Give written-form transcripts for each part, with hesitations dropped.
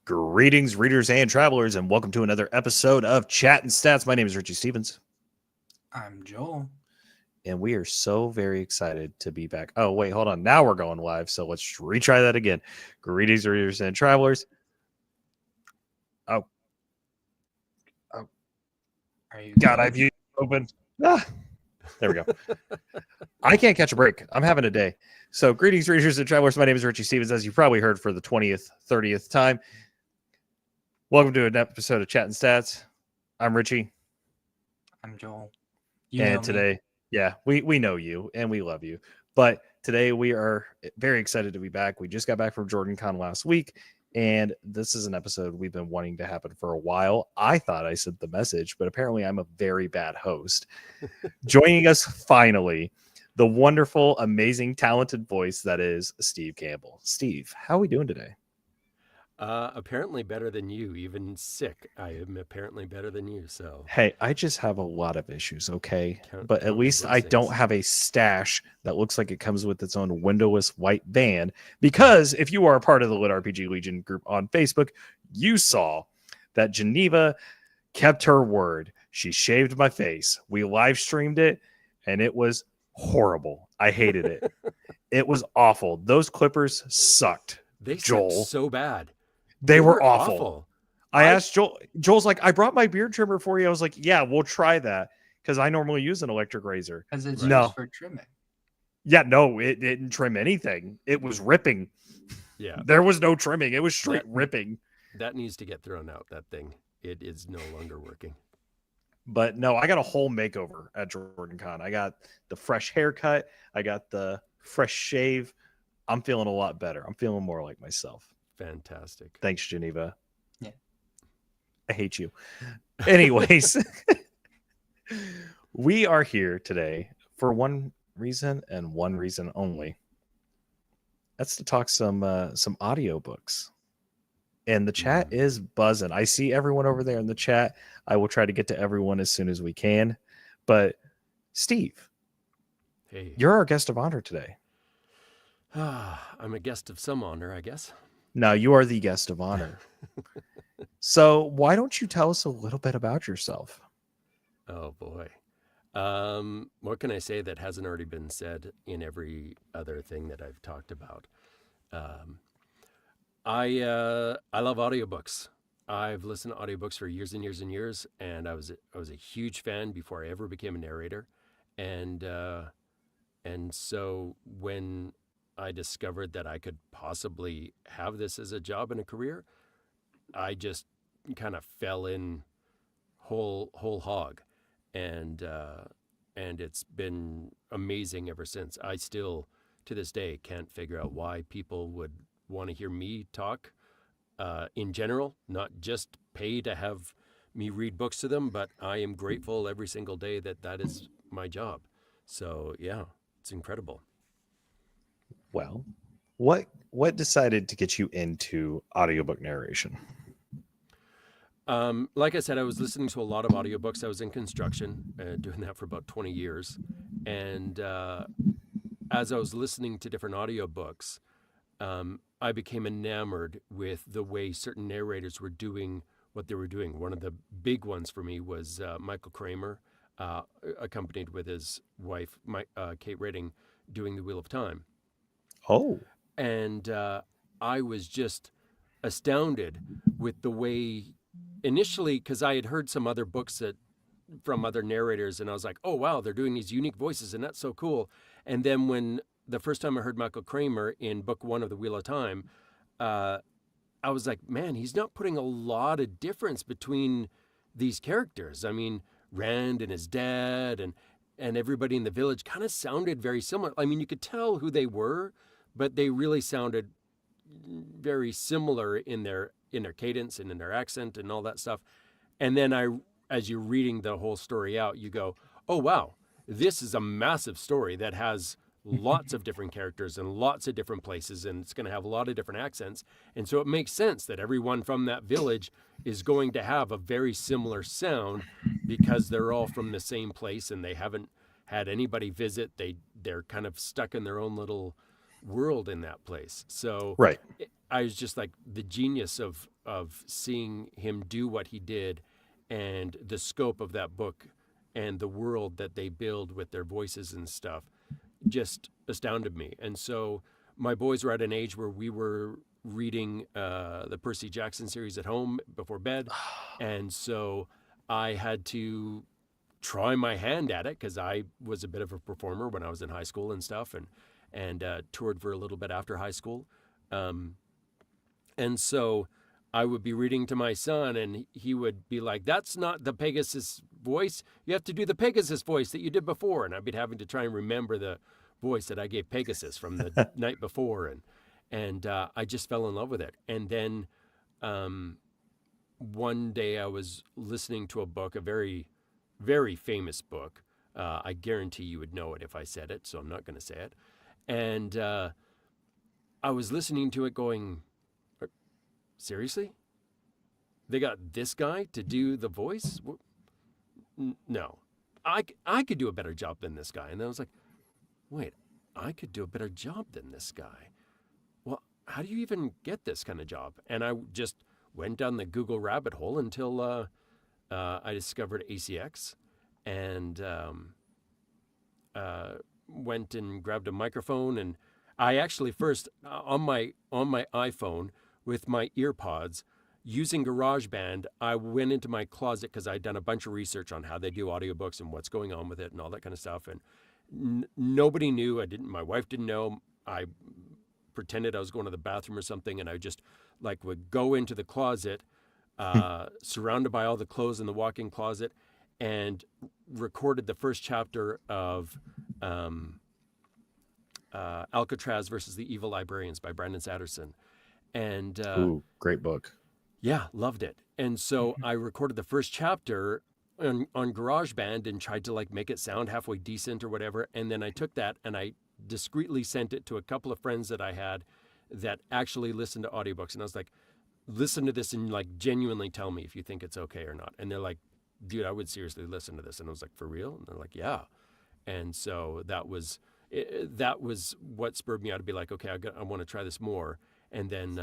Greetings, readers and travelers, and welcome to another episode of Chattin' Stats. My name is Richie Stevens. I'm Joel. And we are so very excited to be back. Oh, wait, hold on. Now we're going live, so let's retry that again. Greetings, readers and travelers. Oh. Are you God, good? I've used it open. There we go. I can't catch a break. I'm having a day. So, greetings, readers and travelers. My name is Richie Stevens, as you probably heard for the 20th, 30th time. Welcome to an episode of Chattin' Stats. I'm Richie. I'm Joel. And today, we know you and we love you. But today we are very excited to be back. We just got back from JordanCon last week, and this is an episode we've been wanting to happen for a while. I thought I sent the message, but apparently I'm a very bad host. Joining us finally, the wonderful, amazing, talented voice that is Steve Campbell. Steve, how are we doing today? Apparently better than you. Even sick, I am apparently better than you. So hey, I just have a lot of issues, okay? But at least I don't have a stash that looks like it comes with its own windowless white van. Because if you are a part of the Lit RPG Legion group on Facebook, you saw that Geneva kept her word. She shaved my face. We live streamed it, and it was horrible. I hated it. It was awful. Those clippers sucked. They Joel. sucked so bad. They were awful. I asked Joel. Joel's like, I brought my beard trimmer for you. I was like, yeah, we'll try that because I normally use an electric razor. Because it's used for trimming. Yeah, no, it didn't trim anything. It was ripping. Yeah. There was no trimming. It was straight ripping. That needs to get thrown out, that thing. It is no longer working. But no, I got a whole makeover at JordanCon. I got the fresh haircut. I got the fresh shave. I'm feeling a lot better. I'm feeling more like myself. Fantastic. Thanks, Geneva. Yeah. I hate you. Anyways, we are here today for one reason and one reason only. That's to talk some audiobooks. And the chat is buzzing. I see everyone over there in the chat. I will try to get to everyone as soon as we can. But Steve, hey, you're our guest of honor today. I'm a guest of some honor, I guess. No, you are the guest of honor. So why don't you tell us a little bit about yourself? Oh, boy. What can I say that hasn't already been said in every other thing that I've talked about? I love audiobooks. I've listened to audiobooks for years and years and years, and I was a huge fan before I ever became a narrator. And so when I discovered that I could possibly have this as a job and a career, I just kind of fell in whole hog, and it's been amazing ever since. I still, to this day, can't figure out why people would want to hear me talk in general, not just pay to have me read books to them, but I am grateful every single day that is my job. So yeah, it's incredible. Well, what decided to get you into audiobook narration? Like I said, I was listening to a lot of audiobooks. I was in construction, doing that for about 20 years. And as I was listening to different audiobooks, I became enamored with the way certain narrators were doing what they were doing. One of the big ones for me was Michael Kramer, accompanied with his wife, Kate Redding, doing The Wheel of Time. Oh. And I was just astounded with the way, initially, because I had heard some other books from other narrators, and I was like, oh, wow, they're doing these unique voices, and that's so cool. And then when the first time I heard Michael Kramer in book 1 of The Wheel of Time, I was like, man, he's not putting a lot of difference between these characters. I mean, Rand and his dad and everybody in the village kind of sounded very similar. I mean, you could tell who they were, but they really sounded very similar in their cadence and in their accent and all that stuff. And then as you're reading the whole story out, you go, oh, wow, this is a massive story that has lots of different characters and lots of different places, and it's going to have a lot of different accents. And so it makes sense that everyone from that village is going to have a very similar sound because they're all from the same place and they haven't had anybody visit. They're kind of stuck in their own little world in that place. So right. I was just like the genius of seeing him do what he did, and the scope of that book and the world that they build with their voices and stuff just astounded me. And so my boys were at an age where we were reading the Percy Jackson series at home before bed. And so I had to try my hand at it because I was a bit of a performer when I was in high school and stuff, and toured for a little bit after high school. And so I would be reading to my son, and he would be like, "That's not the Pegasus voice. You have to do the Pegasus voice that you did before." And I'd be having to try and remember the voice that I gave Pegasus from the night before. And I just fell in love with it. And then one day I was listening to a book, a very, very famous book. I guarantee you would know it if I said it, so I'm not going to say it. And I was listening to it going, seriously? They got this guy to do the voice? No. I could do a better job than this guy. And then I was like, wait, I could do a better job than this guy. Well, how do you even get this kind of job? And I just went down the Google rabbit hole until I discovered ACX, and went and grabbed a microphone. And I actually first, on my iPhone with my earpods, using GarageBand, I went into my closet because I'd done a bunch of research on how they do audiobooks and what's going on with it and all that kind of stuff. And nobody knew. My wife didn't know. I pretended I was going to the bathroom or something, and I just would go into the closet, surrounded by all the clothes in the walk-in closet, and recorded the first chapter of Alcatraz versus the Evil Librarians by Brandon Sanderson. And ooh, great book. Yeah, loved it. And so I recorded the first chapter on GarageBand and tried to make it sound halfway decent or whatever. And then I took that and I discreetly sent it to a couple of friends that I had that actually listened to audiobooks. And I was like, listen to this and genuinely tell me if you think it's okay or not. And they're like, dude, I would seriously listen to this. And I was like, for real? And they're like, yeah. And so that was what spurred me out to be like, okay, I want to try this more. And then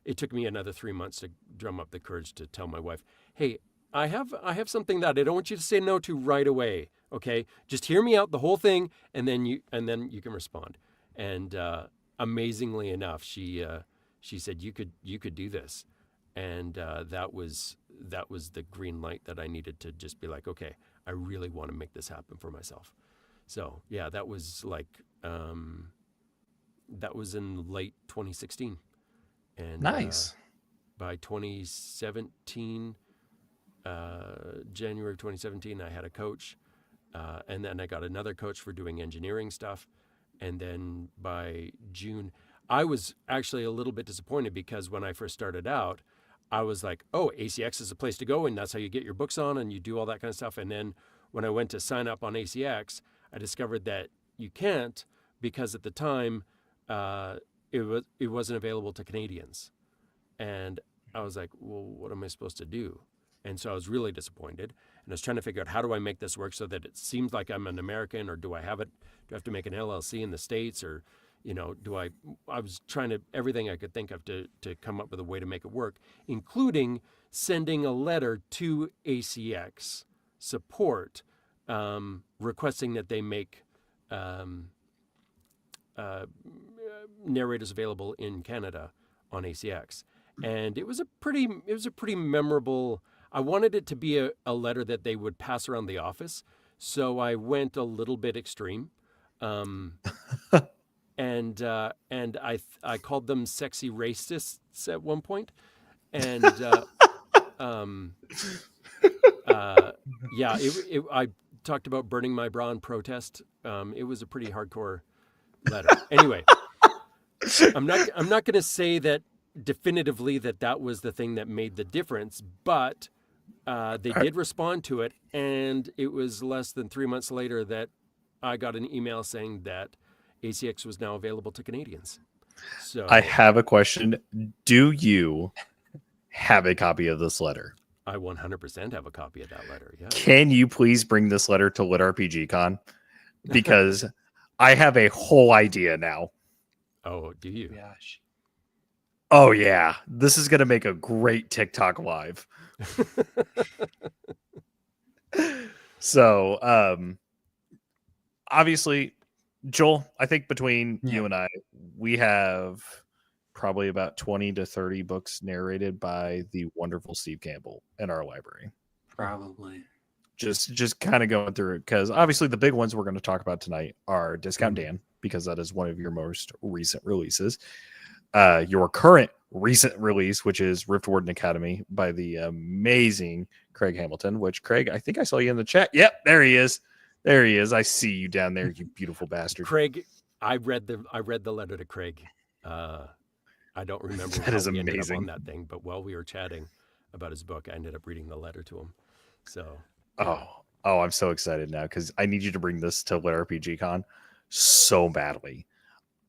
it took me another 3 months to drum up the courage to tell my wife, hey, I have something that I don't want you to say no to right away. Okay, just hear me out the whole thing, and then you can respond. And amazingly enough, she said you could do this, and that was the green light that I needed to just be like, okay, I really want to make this happen for myself. So yeah, that was that was in late 2016, and nice. By 2017, January of 2017, I had a coach. And then I got another coach for doing engineering stuff. And then by June, I was actually a little bit disappointed because when I first started out, I was like, oh, ACX is a place to go, and that's how you get your books on, and you do all that kind of stuff. And then when I went to sign up on ACX, I discovered that you can't, because at the time, it wasn't available to Canadians. And I was like, well, what am I supposed to do? And so I was really disappointed, and I was trying to figure out, how do I make this work so that it seems like I'm an American, or do I have to make an LLC in the States, or, I was trying to, everything I could think of to come up with a way to make it work, including sending a letter to ACX support, requesting that they make narrators available in Canada on ACX. And it was a pretty memorable. I wanted it to be a letter that they would pass around the office, so I went a little bit extreme, and I called them sexy racists at one point, and yeah, I talked about burning my bra in protest. It was a pretty hardcore letter. Anyway, I'm not going to say that definitively that was the thing that made the difference, but they did respond to it, and it was less than 3 months later that I got an email saying that ACX was now available to Canadians. So I have a question. Do you have a copy of this letter? I 100% have a copy of that letter. Yeah. Can you please bring this letter to Lit RPG Con? Because I have a whole idea now. Oh, do you? Gosh. Oh yeah, this is gonna make a great TikTok live. So, obviously, Joel, I think between you and I, we have probably about 20 to 30 books narrated by the wonderful Steve Campbell in our library. Probably. Just kind of going through it, because obviously the big ones we're going to talk about tonight are Discount Dan, because that is one of your most recent releases. Your current recent release, which is Rift Warden Academy by the amazing Craig Hamilton, which, Craig, I think I saw you in the chat. Yep, there he is. There he is. I see you down there, you beautiful bastard. Craig, I read the letter to Craig. I don't remember that is we amazing. ended up on that thing, but while we were chatting about his book, I ended up reading the letter to him. So oh, I'm so excited now, because I need you to bring this to Lit RPG Con so badly.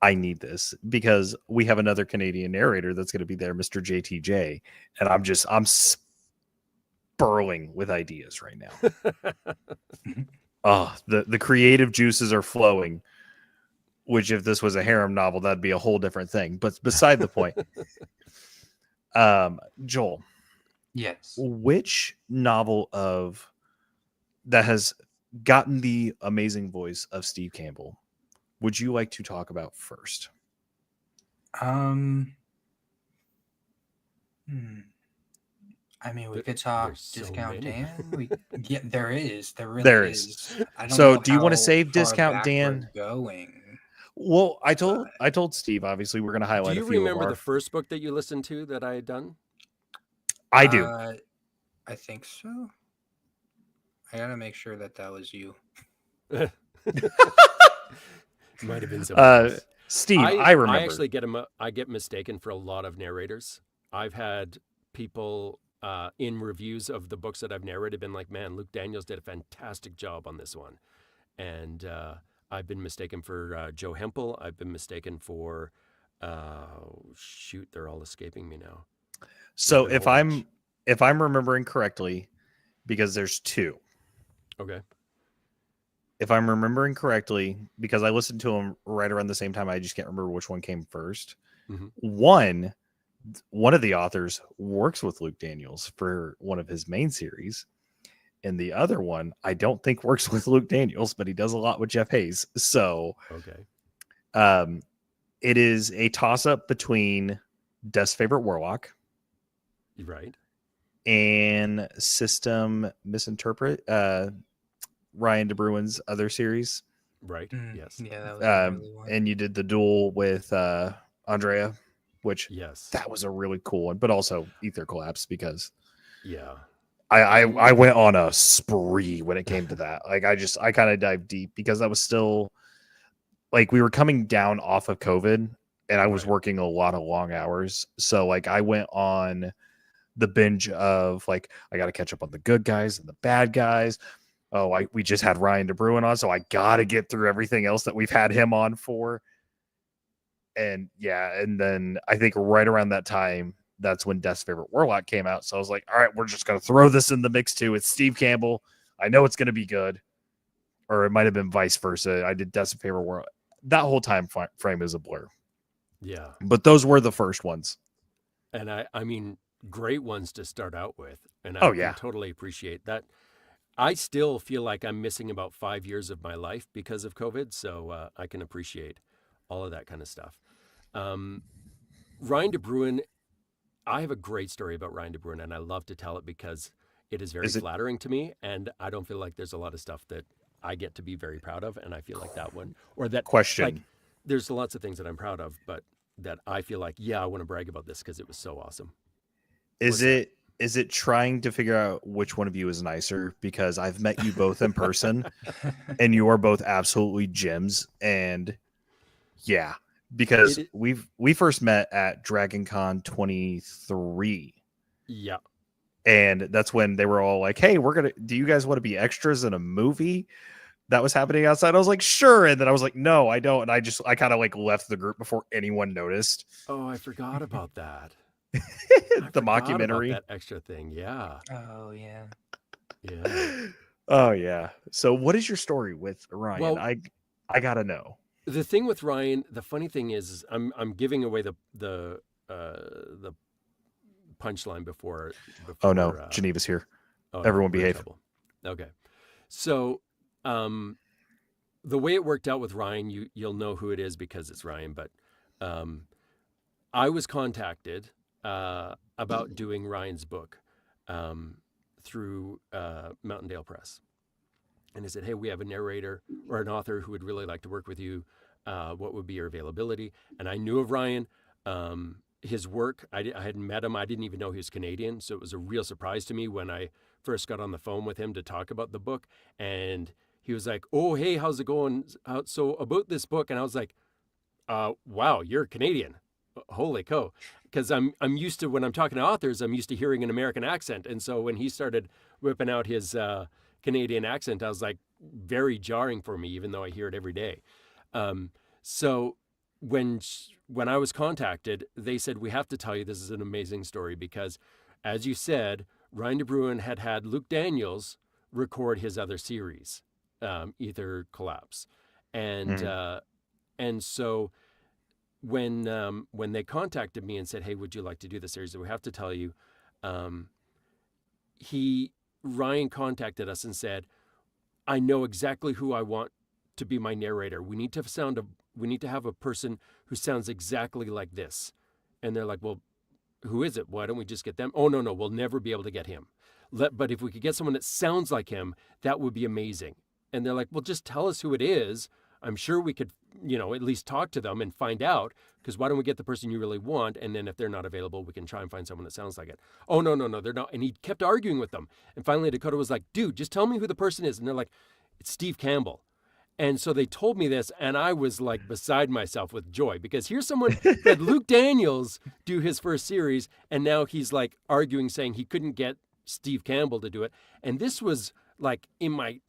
I need this, because we have another Canadian narrator that's going to be there, Mr. JTJ, and I'm spurling with ideas right now. The creative juices are flowing, which if this was a harem novel, that'd be a whole different thing. But beside the point, Joel. Yes. Which novel that has gotten the amazing voice of Steve Campbell would you like to talk about first? I mean, we could talk Discount Dan. Yeah, there is. There really is. I don't know do you want to save Discount Dan? Going. Well, I told Steve, obviously, we're going to highlight. Do you remember the first book that you listened to that I had done? I do. I think so. I gotta make sure that was you. Might have been somebody else. Steve, I remember. I actually get mistaken for a lot of narrators. I've had people in reviews of the books that I've narrated been like, man, Luke Daniels did a fantastic job on this one. And I've been mistaken for Joe Hempel. I've been mistaken for, they're all escaping me now. So if I'm remembering correctly, because there's two. Okay. If I'm remembering correctly, because I listened to them right around the same time, I just can't remember which one came first. Mm-hmm. One of the authors works with Luke Daniels for one of his main series, and the other one I don't think works with Luke Daniels, but he does a lot with Jeff Hayes. So, okay, it is a toss-up between Death's Favorite Warlock, right, and System Misinterpret. Ryan DeBruin's other series. Right. Yes. Yeah, that was a really one. And you did the duel with Andrea, which yes, that was a really cool one, but also Ether Collapse, because I went on a spree when it came to that. Like I kind of dived deep, because that was still like we were coming down off of COVID, and I was working a lot of long hours. So like I went on the binge of like, I got to catch up on the good guys and the bad guys. We just had Ryan DeBruin on, so I got to get through everything else that we've had him on for. And and then I think right around that time, that's when Death's Favorite Warlock came out. So I was like, all right, we're just going to throw this in the mix too. It's Steve Campbell. I know it's going to be good. Or it might have been vice versa. I did Death's Favorite Warlock. That whole time frame is a blur. Yeah. But those were the first ones. And I mean, great ones to start out with. And I can totally appreciate that. I still feel like I'm missing about 5 years of my life because of COVID, so I can appreciate all of that kind of stuff. Ryan DeBruin, I have a great story about Ryan DeBruin, and I love to tell it because it is very flattering to me, and I don't feel like there's a lot of stuff that I get to be very proud of, and I feel like that one, or that question. Like, there's lots of things that I'm proud of, but that I feel like, I want to brag about this because it was so awesome. Is it trying to figure out which one of you is nicer? Because I've met you both in person and you are both absolutely gems. And because we first met at Dragon Con 23. Yeah. And that's when they were all like, hey, do you guys want to be extras in a movie that was happening outside? I was like, sure. And then I was like, no, I don't. And I kind of like left the group before anyone noticed. Oh, I forgot about that. The mockumentary, that extra thing. Yeah. Oh yeah. Yeah. Oh yeah. So what is your story with Ryan? Well, I gotta know. The thing with Ryan, the funny thing is I'm giving away the the punchline before. Oh no, Geneva's here. Oh, everyone behave. Okay, so the way it worked out with Ryan, you'll know who it is because it's Ryan. But I was contacted about doing Ryan's book through Mountaindale Press. And he said, hey, we have a narrator or an author who would really like to work with you. What would be your availability? And I knew of Ryan. His work, I hadn't met him. I didn't even know he was Canadian. So it was a real surprise to me when I first got on the phone with him to talk about the book. And he was like, oh, hey, how's it going? So about this book. And I was like, wow, you're Canadian. Holy cow. Because I'm used to, when I'm talking to authors, I'm used to hearing an American accent. And so when he started whipping out his Canadian accent, I was like, very jarring for me, even though I hear it every day. So when I was contacted, they said, we have to tell you this is an amazing story because, as you said, Ryan de Bruin had Luke Daniels record his other series, Ether Collapse. And so when they contacted me and said, hey, would you like to do the series? We have to tell you, Ryan contacted us and said, I know exactly who I want to be my narrator. We need to have a person who sounds exactly like this. And they're like, well, who is it? Why don't we just get them? Oh, no, we'll never be able to get him. But if we could get someone that sounds like him, that would be amazing. And they're like, well, just tell us who it is. I'm sure we could, at least talk to them and find out, because why don't we get the person you really want? And then if they're not available, we can try and find someone that sounds like it. Oh, no, they're not. And he kept arguing with them. And finally, Dakota was like, dude, just tell me who the person is. And they're like, it's Steve Campbell. And so they told me this, and I was like beside myself with joy, because here's someone who had Luke Daniels do his first series, and now he's like arguing, saying he couldn't get Steve Campbell to do it. And this was like in my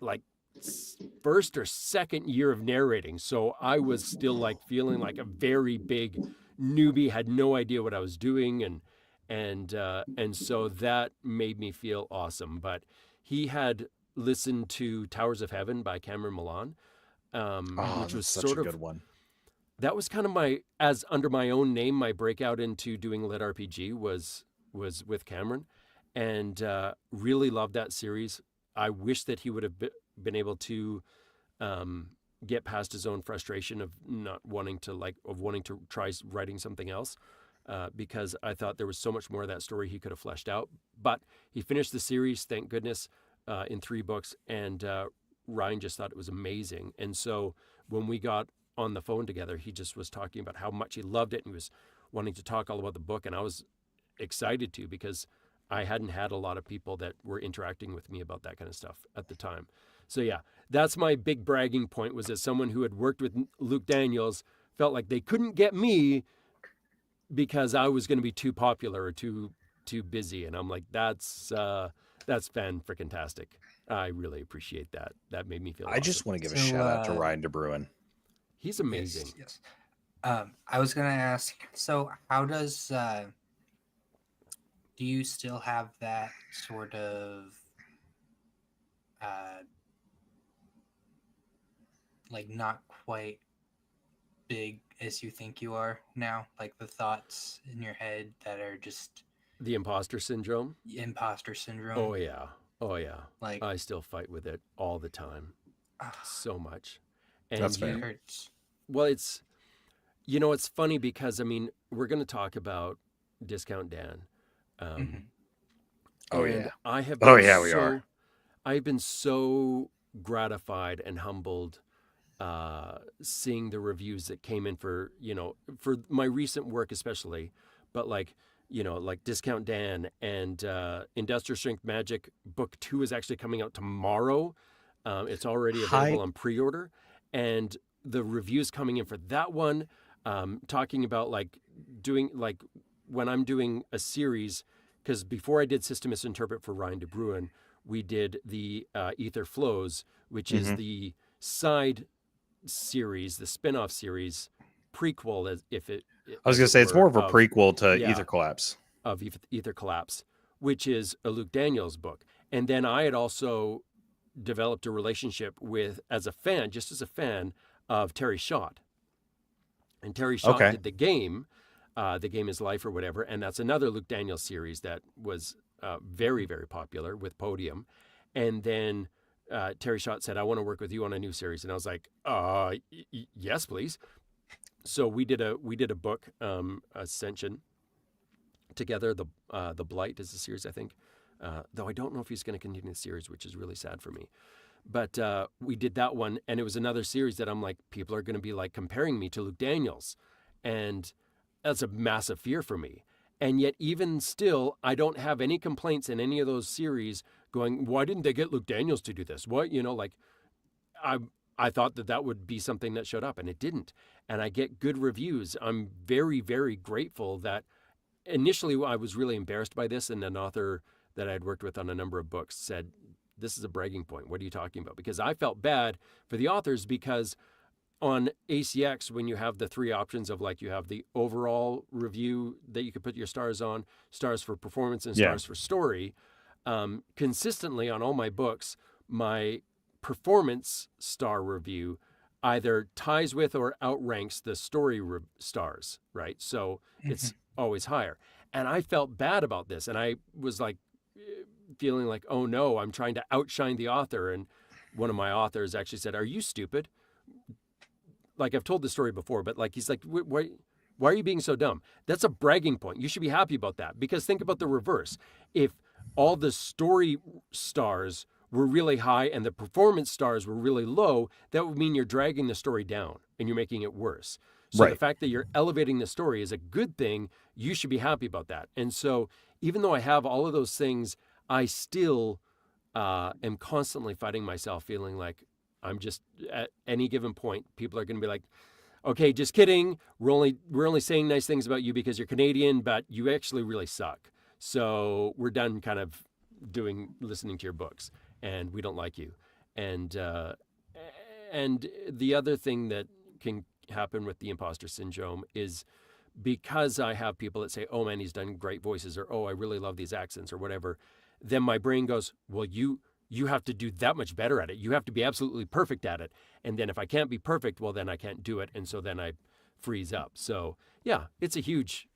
first or second year of narrating. So I was still like feeling like a very big newbie, had no idea what I was doing. And so that made me feel awesome. But he had listened to Towers of Heaven by Cameron Milan, which was such sort a of good one. That was kind of as under my own name, my breakout into doing lit RPG was with Cameron, and really loved that series. I wish that he would have been able to get past his own frustration of not wanting to try writing something else, because I thought there was so much more of that story he could have fleshed out. But he finished the series, thank goodness, in 3 books, and Ryan just thought it was amazing. And so when we got on the phone together, he just was talking about how much he loved it and he was wanting to talk all about the book. And I was excited to, because I hadn't had a lot of people that were interacting with me about that kind of stuff at the time. So yeah, that's my big bragging point, was that someone who had worked with Luke Daniels felt like they couldn't get me because I was going to be too popular or too busy. And I'm like, that's fan-frickin-tastic. I really appreciate that. That made me feel awesome. Just want to give a shout out to Ryan de Bruin. He's amazing. Yes. I was going to ask, so how does, do you still have that sort of, like not quite big as you think you are now? Like the thoughts in your head that are just... The imposter syndrome? Imposter syndrome. Oh, yeah. Like, I still fight with it all the time. So much. And that's fair. It hurts. Well, it's funny because, I mean, we're going to talk about Discount Dan. Oh, yeah. I have we are. I've been so gratified and humbled seeing the reviews that came in for my recent work especially, but like Discount Dan and Industrial Strength Magic Book 2 is actually coming out tomorrow. It's already available on pre-order, and the reviews coming in for that one, talking about doing when I'm doing a series, because before I did System Misinterpret for Ryan de Bruin, we did the Ether Flows, which is the side series, the spin-off series, prequel, I was going to say, it's more of a prequel to Ether Collapse. Of Ether Collapse, which is a Luke Daniels book. And then I had also developed a relationship as a fan of Terry Schott. And Terry Schott did the game, The Game is Life or whatever. And that's another Luke Daniels series that was very, very popular with Podium. And then Terry Schott said, I want to work with you on a new series. And I was like, yes, please. So we did a book, Ascension, together. The Blight is the series, I think. Though I don't know if he's going to continue the series, which is really sad for me. But we did that one, and it was another series that I'm like, people are going to be like comparing me to Luke Daniels. And that's a massive fear for me. And yet, even still, I don't have any complaints in any of those series going, why didn't they get Luke Daniels to do this? What, like, I thought that would be something that showed up, and it didn't. And I get good reviews. I'm very, very grateful that initially I was really embarrassed by this, and an author that I'd worked with on a number of books said, this is a bragging point. What are you talking about? Because I felt bad for the authors, because on ACX, when you have the three options of, like, you have the overall review that you could put your stars on, stars for performance and stars for story, consistently on all my books, my performance star review either ties with or outranks the story stars, right? So it's always higher. And I felt bad about this. And I was like, feeling like, oh no, I'm trying to outshine the author. And one of my authors actually said, are you stupid? Like, I've told the story before, but like, he's like, why are you being so dumb? That's a bragging point. You should be happy about that, because think about the reverse. If all the story stars were really high and the performance stars were really low, that would mean you're dragging the story down and you're making it worse. So the fact that you're elevating the story is a good thing. You should be happy about that. And so even though I have all of those things, I still am constantly fighting myself, feeling like I'm just, at any given point, people are going to be like, okay, just kidding. We're only saying nice things about you because you're Canadian, but you actually really suck. So we're done kind of listening to your books, and we don't like you. And the other thing that can happen with the imposter syndrome is, because I have people that say, oh man, he's done great voices, or, oh, I really love these accents, or whatever, then my brain goes, well, you have to do that much better at it. You have to be absolutely perfect at it. And then if I can't be perfect, well, then I can't do it. And so then I freeze up. So yeah, it's a huge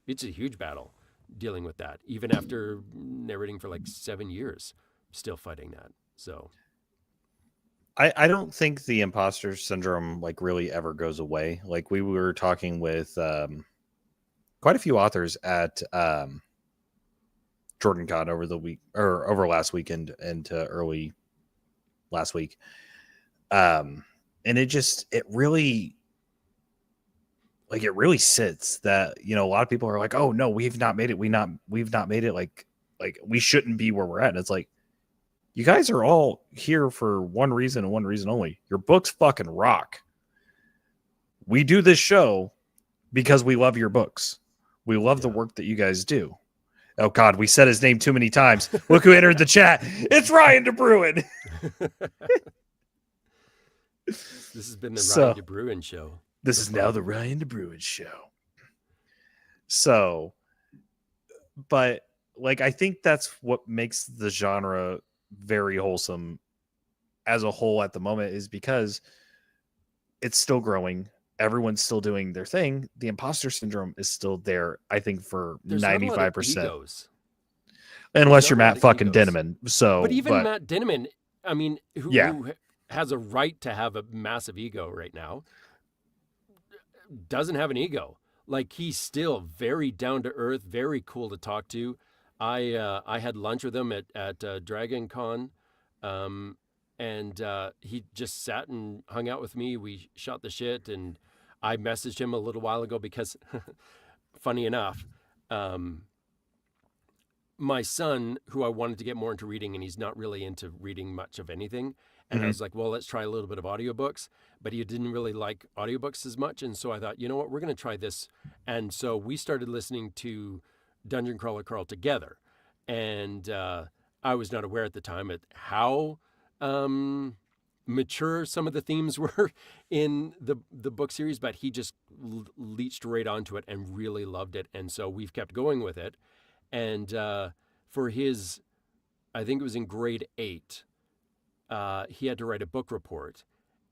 battle dealing with that. Even after narrating for like 7 years, still fighting that. So I don't think the imposter syndrome like really ever goes away. Like, we were talking with quite a few authors at Jordan Con over the week, or over last weekend into early last week. And it really sits that, a lot of people are like, oh no, we've not made it. We've not made it. Like we shouldn't be where we're at. And it's like, you guys are all here for one reason and one reason only. Your books fucking rock. We do this show because we love your books. We love the work that you guys do. Oh God, we said his name too many times. Look who entered the chat. It's Ryan DeBruin. This has been the Ryan DeBruin show. This is now the Ryan DeBruin show. So, but like, I think that's what makes the genre very wholesome as a whole at the moment, is because it's still growing. Everyone's still doing their thing. The imposter syndrome is still there, I think, for 95%. Unless you're Matt fucking Dinniman. So, but even Matt Dinniman, I mean, who has a right to have a massive ego right now, doesn't have an ego. Like, he's still very down to earth, very cool to talk to. I had lunch with him at Dragon Con, and he just sat and hung out with me. We shot the shit, and I messaged him a little while ago because, funny enough, my son, who I wanted to get more into reading, and he's not really into reading much of anything. And I was like, well, let's try a little bit of audiobooks, but he didn't really like audiobooks as much. And so I thought, you know what, we're going to try this. And so we started listening to Dungeon Crawler Carl together. And I was not aware at the time at how mature some of the themes were in the book series, but he just leached right onto it and really loved it. And so we've kept going with it. And for his, I think it was in grade 8, he had to write a book report.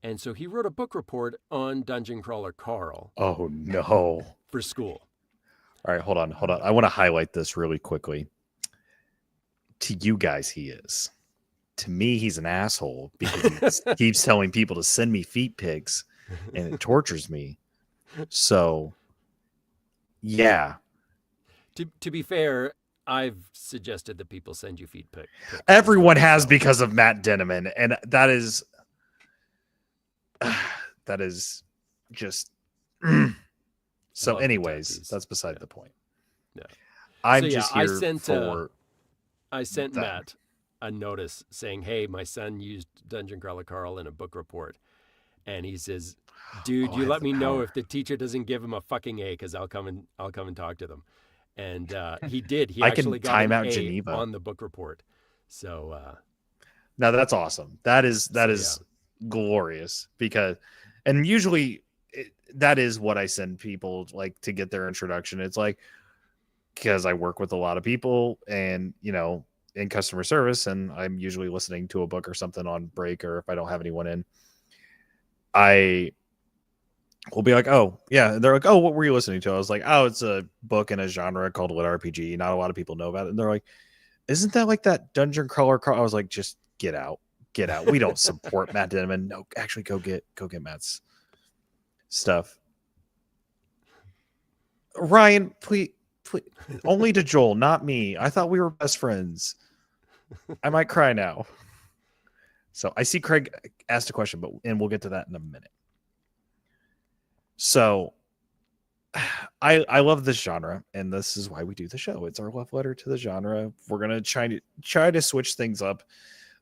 And so he wrote a book report on Dungeon Crawler Carl. Oh, no. For school. All right, hold on. I want to highlight this really quickly. To you guys, he is. To me, he's an asshole because he keeps telling people to send me feet pics, and it tortures me. So, yeah. To be fair, I've suggested that people send you feet pics. Everyone has because of Matt Denneman, and that is just. So, anyways, that's beside the point. Yeah. I'm just here for. I sent Matt a notice saying, "Hey, my son used Dungeon Crawler Carl in a book report," and he says, "Dude, you let me know if the teacher doesn't give him a fucking A, because I'll come and talk to them." And he did. He actually got an A Geneva on the book report. So now that's awesome. That is glorious, because, and usually that is what I send people, like, to get their introduction. It's like, because I work with a lot of people and, you know, in customer service, and I'm usually listening to a book or something on break, or if I don't have anyone in, I will be like, oh yeah. And they're like, oh, what were you listening to? I was like, oh, it's a book in a genre called lit RPG. Not a lot of people know about it. And they're like, isn't that like that Dungeon Crawler? I was like, just get out. We don't support Matt Denneman. No, actually go get Matt's stuff. Ryan, please, only to Joel, not me. I thought we were best friends. I might cry now. So I see Craig asked a question, and we'll get to that in a minute. So I love this genre, and this is why we do the show. It's our love letter to the genre. We're gonna try to switch things up.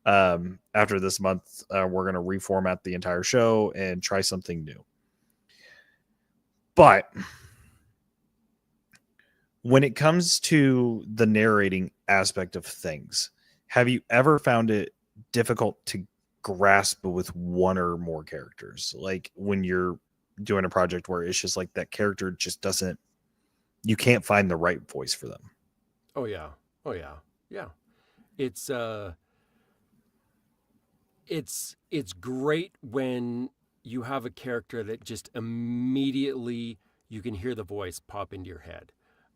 After this month, we're gonna reformat the entire show and try something new. But when it comes to the narrating aspect of things, have you ever found it difficult to grasp with one or more characters? Like when you're doing a project where it's just like that character just doesn't, you can't find the right voice for them. Oh yeah. It's great when you have a character that just immediately you can hear the voice pop into your head.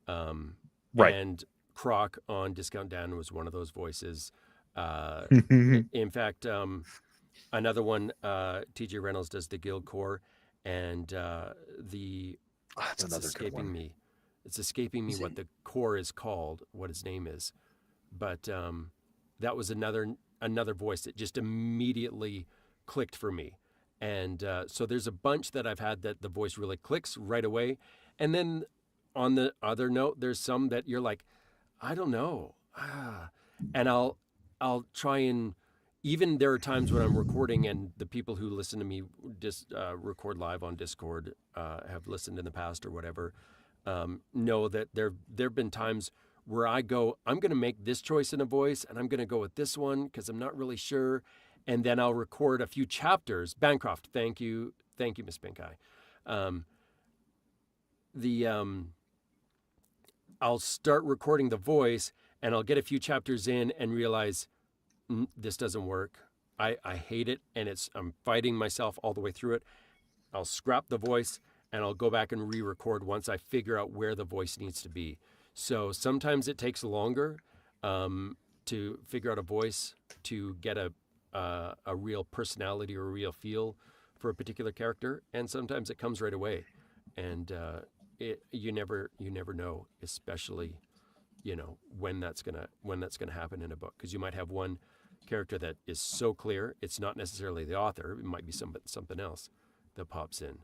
Right. And Croc on Discount Dan was one of those voices. In fact, another one, TJ Reynolds does the Guild Corps, and that's another good one. It's escaping me what the core is called, what his name is, but that was another voice that just immediately clicked for me. And so there's a bunch that I've had that the voice really clicks right away, and then on the other note, there's some that you're like, I don't know, and I'll try and. Even there are times when I'm recording, and the people who listen to me record live on Discord have listened in the past or whatever, know that there have been times where I go, I'm going to make this choice in a voice, and I'm going to go with this one because I'm not really sure, and then I'll record a few chapters. Bancroft, thank you, Miss Pinkai. I'll start recording the voice, and I'll get a few chapters in and realize, this doesn't work. I hate it, and I'm fighting myself all the way through it. I'll scrap the voice, and I'll go back and re-record once I figure out where the voice needs to be. So sometimes it takes longer to figure out a voice to get a real personality or a real feel for a particular character, and sometimes it comes right away. And you never know, especially when that's gonna happen in a book, because you might have one character that is so clear it's not necessarily the author, it might be something else that pops in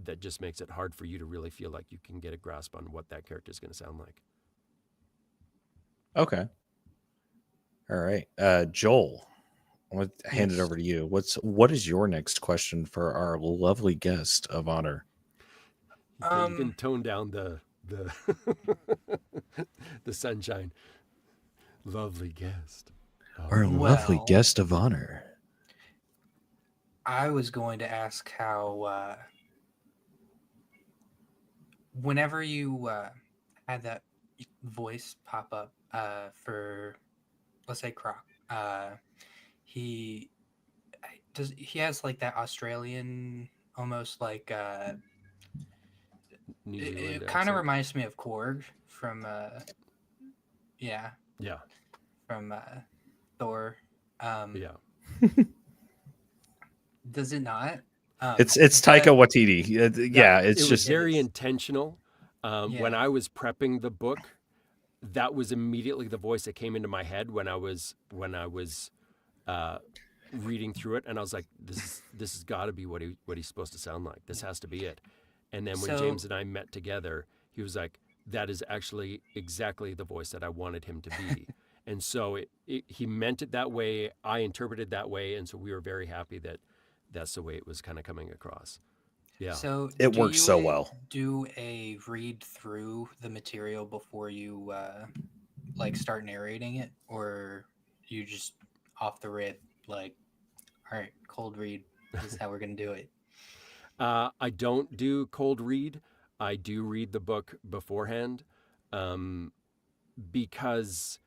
that just makes it hard for you to really feel like you can get a grasp on what that character is going to sound like. Okay. All right. Joel, I'm going to hand it over to you. What is your next question for our lovely guest of honor? You can tone down the the sunshine. Lovely guest. Our lovely guest of honor. I was going to ask how, whenever you had that voice pop up for, let's say, Croc, he has like that Australian, almost like New Zealand It kind of accent. reminds me of Korg from Yeah. from Thor. Yeah. Does it not? It's Taika Waititi. Yeah, it's it was just very intentional. When Yeah. I was prepping the book, that was immediately the voice that came into my head when I was reading through it, and I was like, this has got to be what he's supposed to sound like. This has to be it. And then when So James and I met together, he was like, that is actually exactly the voice that I wanted him to be. And so he meant it that way. I interpreted that way, and so we were very happy that that's the way it was kind of coming across. Yeah. so it do works you so well. do a read through the material before you like start narrating it, or you just off the rip like, all right, cold read, this is how we're gonna do it? I don't do cold read. I do read the book beforehand, because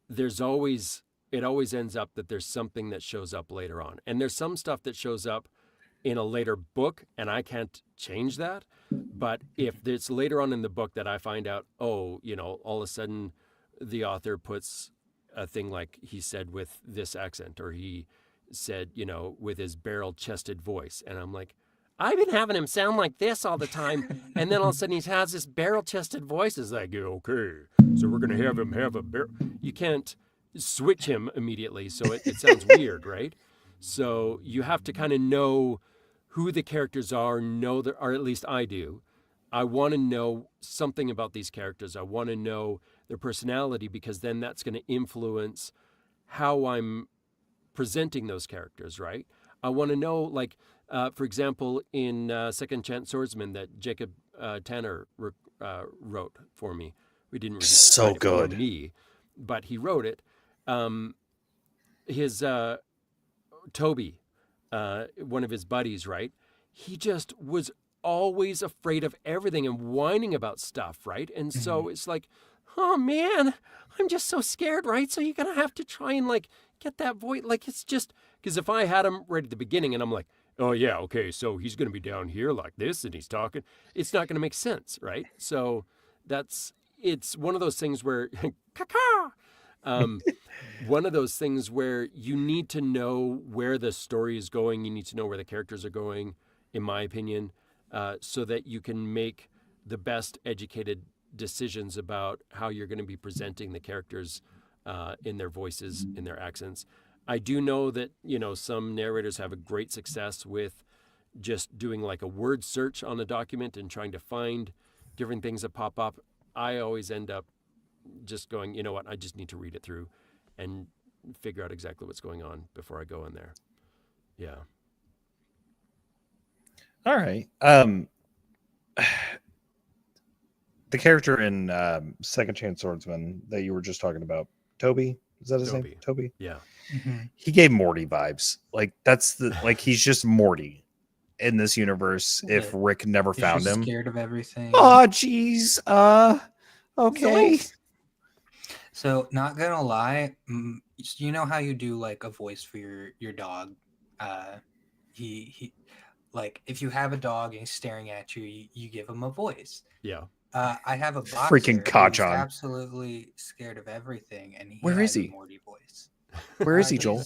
it always ends up that there's something that shows up later on, and there's some stuff that shows up in a later book, and I can't change that. But if it's later on in the book that I find out, oh, all of a sudden the author puts a thing like he said with this accent, or he said, with his barrel chested voice. And I'm like, I've been having him sound like this all the time. And then all of a sudden he has this barrel chested voice. It's like, okay, so we're going to have him have a barrel. You can't switch him immediately. So it sounds weird, right? So you have to kind of know who the characters are, or at least I do. I want to know something about these characters. I want to know their personality, because then that's going to influence how I'm presenting those characters, right? I want to know, like, for example, in Second Chance Swordsman that Jacob Tanner wrote for me. We didn't So write it for good. me, but he wrote it. His Toby, one of his buddies, right? He just was always afraid of everything and whining about stuff, right? And so it's like, oh man, I'm just so scared, right? So you're gonna have to try and like get that voice. Like, it's just because if I had him right at the beginning and I'm like, oh yeah, okay, so he's gonna be down here like this and he's talking, it's not gonna make sense, right? So it's one of those things where one of those things where you need to know where the story is going. You need to know where the characters are going, in my opinion, so that you can make the best educated decisions about how you're going to be presenting the characters in their voices, in their accents. I do know that, some narrators have a great success with just doing like a word search on a document and trying to find different things that pop up. I always end up just going, you know what, I just need to read it through and figure out exactly what's going on before I go in there. Yeah. All right. The character in Second Chance Swordsman that you were just talking about, Toby, is that his name? Toby? Yeah. He gave Morty vibes. Like, he's just Morty in this universe if Rick never found him. Scared of everything. Oh, geez. Okay. Zoinks. So, not gonna lie, you know how you do like a voice for your dog? He like, if you have a dog and he's staring at you, you give him a voice. Yeah. I have a boxer Freaking who's Kachan. absolutely scared of everything, and Where is he? A Morty voice. Where is he, Joel?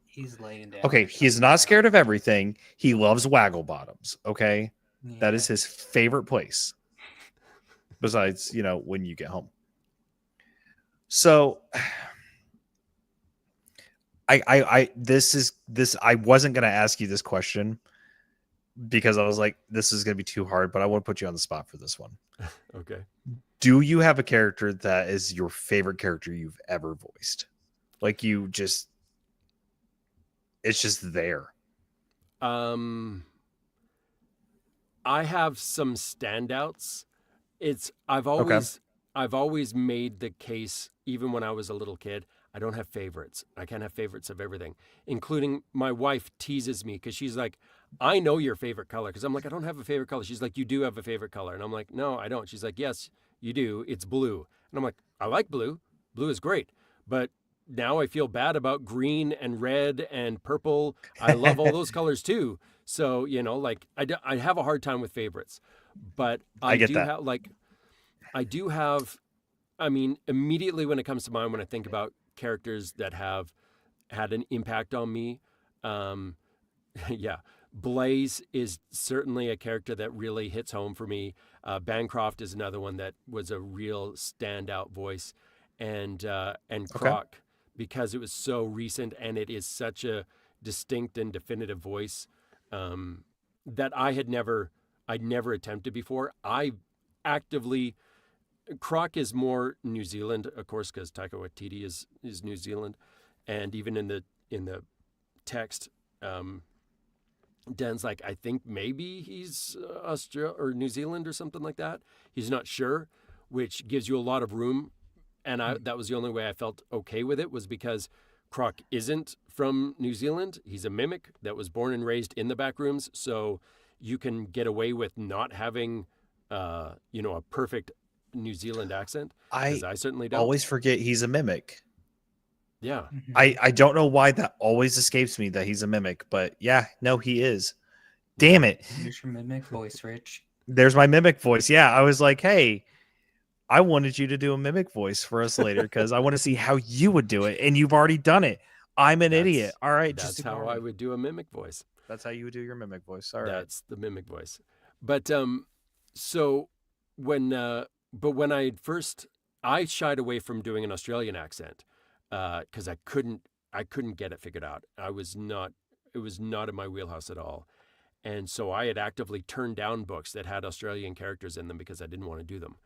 He's laying down. Okay, he's not scared of everything. He loves Waggle Bottoms. Okay, Yeah. that is his favorite place. Besides, when you get home. So, I wasn't going to ask you this question because I was like, this is going to be too hard, but I want to put you on the spot for this one. Okay. Do you have a character that is your favorite character you've ever voiced? Like, it's just there. I have some standouts. I've always made the case, even when I was a little kid, I don't have favorites. I can't have favorites of everything, including my wife teases me because she's like, I know your favorite color. Because I'm like, I don't have a favorite color. She's like, you do have a favorite color. And I'm like, no, I don't. She's like, yes, you do. It's blue. And I'm like, I like blue. Blue is great. But now I feel bad about green and red and purple. I love all those colors too. So, like, I have a hard time with favorites. But I get do that. have I do have. I mean, immediately when it comes to mind, when I think about characters that have had an impact on me, um, yeah, Blaze is certainly a character that really hits home for me. Bancroft is another one that was a real standout voice, and Okay. Croc, because it was so recent and it is such a distinct and definitive voice, that I'd never attempted before. I actively Croc is more New Zealand, of course, because Taika Waititi is New Zealand, and even in the text, um, Dan's like, I think maybe he's Australia or New Zealand or something like that. He's not sure, which gives you a lot of room. And that was the only way I felt okay with it, was because Croc isn't from New Zealand. He's a mimic that was born and raised in the back rooms. So you can get away with not having, a perfect New Zealand accent, because I certainly don't. Always forget he's a mimic. Yeah. I don't know why that always escapes me that he's a mimic, but yeah, no, he is. Damn it. Use your mimic voice, Rich. There's my mimic voice. Yeah, I was like, hey, I wanted you to do a mimic voice for us later because I want to see how you would do it, and you've already done it. I'm an idiot. All right, that's how I would do a mimic voice. That's how you would do your mimic voice. All right, that's the mimic voice. But so when I shied away from doing an Australian accent because I couldn't get it figured out. It was not in my wheelhouse at all. And so I had actively turned down books that had Australian characters in them because I didn't want to do them,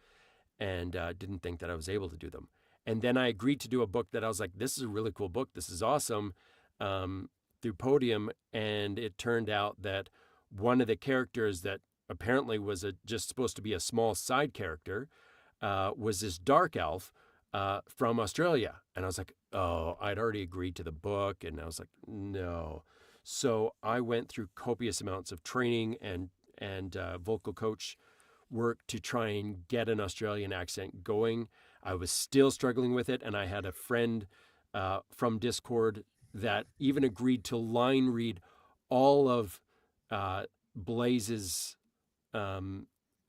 and didn't think that I was able to do them. And then I agreed to do a book that I was like, this is a really cool book. This is awesome, through Podium. And it turned out that one of the characters that apparently was just supposed to be a small side character was this dark elf from Australia. And I was like, oh, I'd already agreed to the book. And I was like, no. So I went through copious amounts of training and vocal coach work to try and get an Australian accent going. I was still struggling with it, and I had a friend from Discord that even agreed to line read all of Blaze's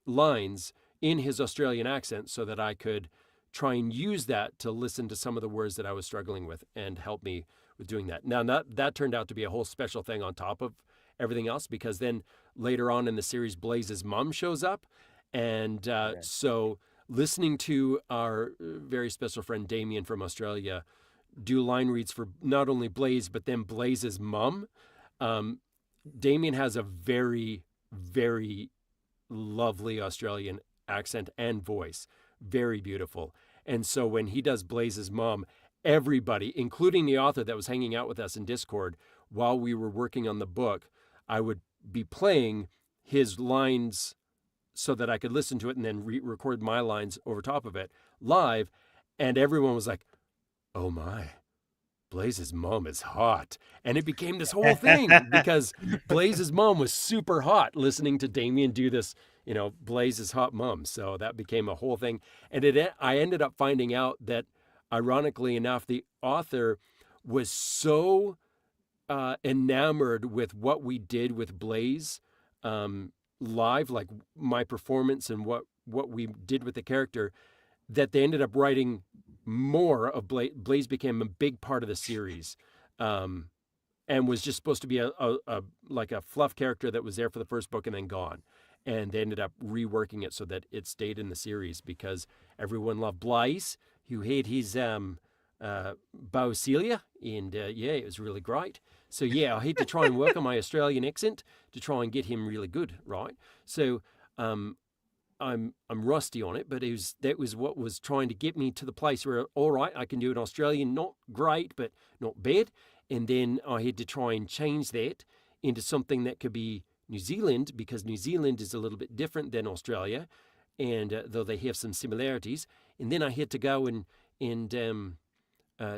lines in his Australian accent so that I could try and use that to listen to some of the words that I was struggling with and help me with doing that. Now, that turned out to be a whole special thing on top of everything else, because then later on in the series, Blaze's mom shows up. And so listening to our very special friend Damien from Australia do line reads for not only Blaze, but then Blaze's mom. Damien has a very, very lovely Australian accent and voice. Very beautiful. And so when he does Blaze's mom, everybody, including the author that was hanging out with us in Discord while we were working on the book, I would be playing his lines so that I could listen to it and then record my lines over top of it live. And everyone was like, oh my, Blaze's mom is hot. And it became this whole thing because Blaze's mom was super hot, listening to Damien do this, Blaze's hot mom. So that became a whole thing. And I ended up finding out that, ironically enough, the author was so enamored with what we did with Blaze live, like my performance and what we did with the character, that they ended up writing more of Blaze. Blaze became a big part of the series, and was just supposed to be a like a fluff character that was there for the first book and then gone. And they ended up reworking it so that it stayed in the series because everyone loved Blaze, who had his Baucilia, and it was really great. So I had to try and work on my Australian accent to try and get him really good, right? So I'm rusty on it, but that was what was trying to get me to the place where, all right, I can do an Australian, not great, but not bad. And then I had to try and change that into something that could be New Zealand, because New Zealand is a little bit different than Australia, and though they have some similarities. And then I had to go and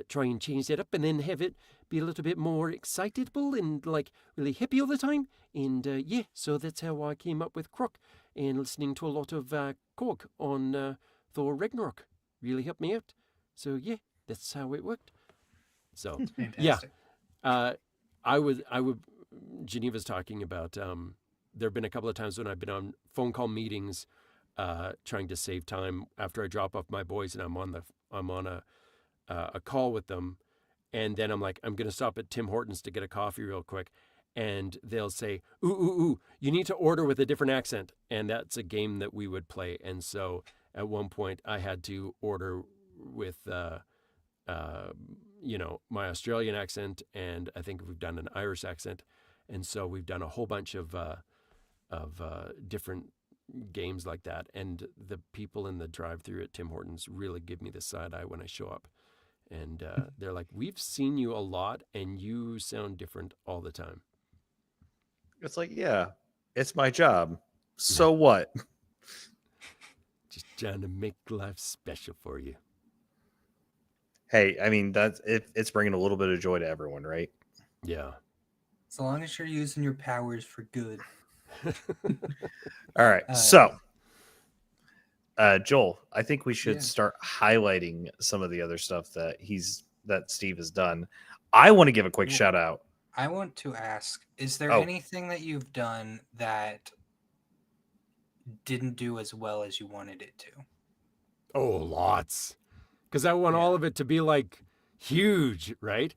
try and change that up and then have it be a little bit more excitable and like really hippie all the time. And so that's how I came up with Croc, and listening to a lot of Korg on Thor Ragnarok really helped me out. So that's how it worked. So fantastic. I would Geneva's talking about have been a couple of times when I've been on phone call meetings, trying to save time after I drop off my boys and I'm on a call with them. And then I'm like, I'm going to stop at Tim Hortons to get a coffee real quick. And they'll say, ooh, you need to order with a different accent. And that's a game that we would play. And so at one point I had to order with, my Australian accent. And I think we've done an Irish accent. And so we've done a whole bunch of different games like that. And the people in the drive-thru at Tim Hortons really give me the side eye when I show up. And they're like, we've seen you a lot and you sound different all the time. It's like, yeah, it's my job. So what? Just trying to make life special for you. Hey, I mean, it's bringing a little bit of joy to everyone, right? Yeah. As long as you're using your powers for good. All right. So, Joel, I think we should start highlighting some of the other stuff that Steve has done. I want to give a quick shout out. I want to ask, is there anything that you've done that didn't do as well as you wanted it to? Oh, lots. Because I want all of it to be like huge, right?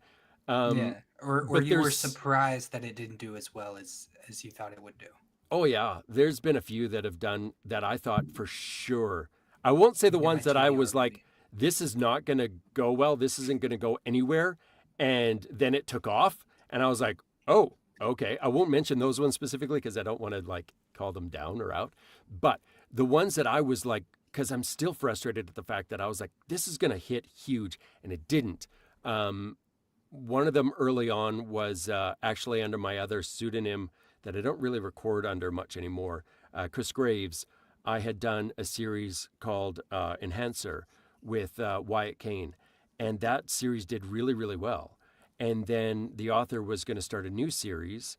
Or you were surprised that it didn't do as well as you thought it would do. Oh, yeah. There's been a few that have done that I thought for sure. I won't say the ones that I was like, this is not going to go well. This isn't going to go anywhere. And then it took off. And I was like, oh, okay. I won't mention those ones specifically because I don't want to like call them down or out. But the ones that I was like, because I'm still frustrated at the fact that I was like, this is going to hit huge. And it didn't. One of them early on was actually under my other pseudonym that I don't really record under much anymore, Chris Graves. I had done a series called Enhancer with Wyatt Kane. And that series did really, really well. And then the author was going to start a new series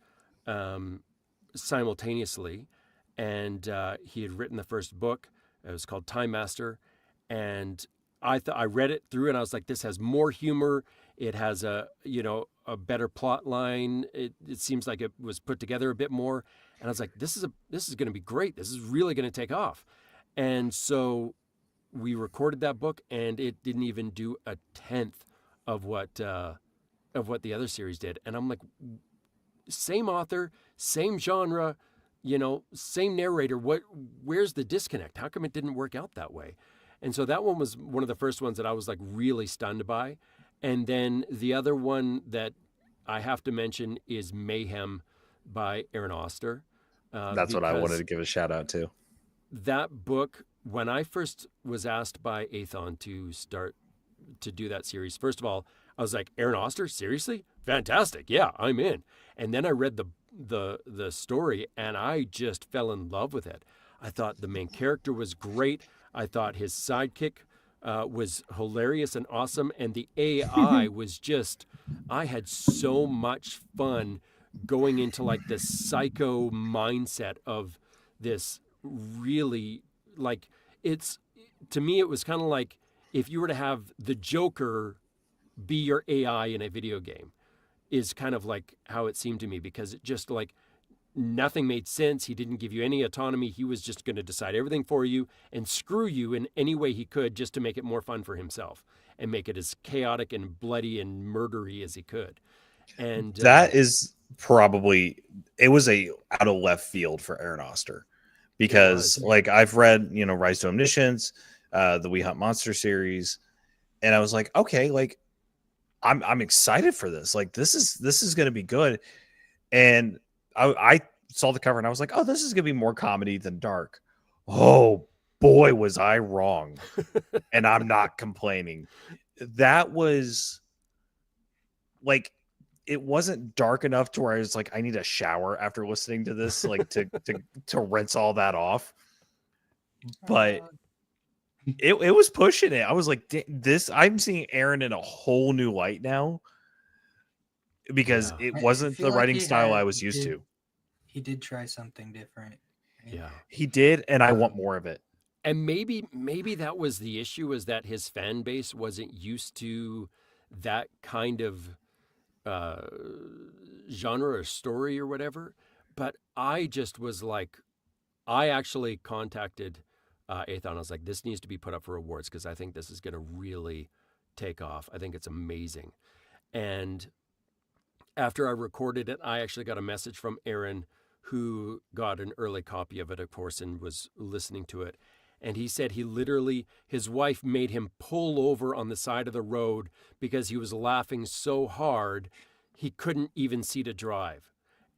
simultaneously. And he had written the first book. It was called Time Master. And I read it through and I was like, this has more humor. It has a better plot line. It seems like it was put together a bit more. And I was like, this is going to be great. This is really going to take off. And so we recorded that book and it didn't even do a tenth of what the other series did. And I'm like, same author, same genre, same narrator. Where's the disconnect? How come it didn't work out that way? And so that one was one of the first ones that I was like really stunned by. And then the other one that I have to mention is Mayhem by Aaron Oster. That's what I wanted to give a shout out to. That book, when I first was asked by Athon to start to do that series, first of all, I was like, Aaron Oster, seriously? Fantastic. Yeah, I'm in. And then I read the story and I just fell in love with it. I thought the main character was great. I thought his sidekick was hilarious and awesome. And the AI was just, I had so much fun going into like the psycho mindset of this really, like, to me, it was kind of like if you were to have the Joker be your AI in a video game, is kind of like how it seemed to me, because it just like nothing made sense. He didn't give you any autonomy. He was just going to decide everything for you and screw you in any way he could just to make it more fun for himself and make it as chaotic and bloody and murdery as he could. And that is probably, it was a out of left field for Aaron Oster, because like I've read, Rise to Omniscience, the We Hunt Monster series, and I was like, okay, like I'm excited for this. Like this is going to be good. And I saw the cover and I was like, oh, this is going to be more comedy than dark. Oh boy, was I wrong. And I'm not complaining. That was like, it wasn't dark enough to where I was like, I need a shower after listening to this, like to rinse all that off. But it was pushing it. I was like, this, I'm seeing Aaron in a whole new light now, because it wasn't the writing style I was used to. He did try something different. Yeah, he did. And I want more of it. And maybe that was the issue, is that his fan base wasn't used to that kind of genre or story or whatever. But I just was like, I actually contacted Athon. I was like, this needs to be put up for awards because I think this is going to really take off. I think it's amazing. And after I recorded it, I actually got a message from Aaron, who got an early copy of it, of course, and was listening to it. And he said his wife made him pull over on the side of the road because he was laughing so hard he couldn't even see to drive.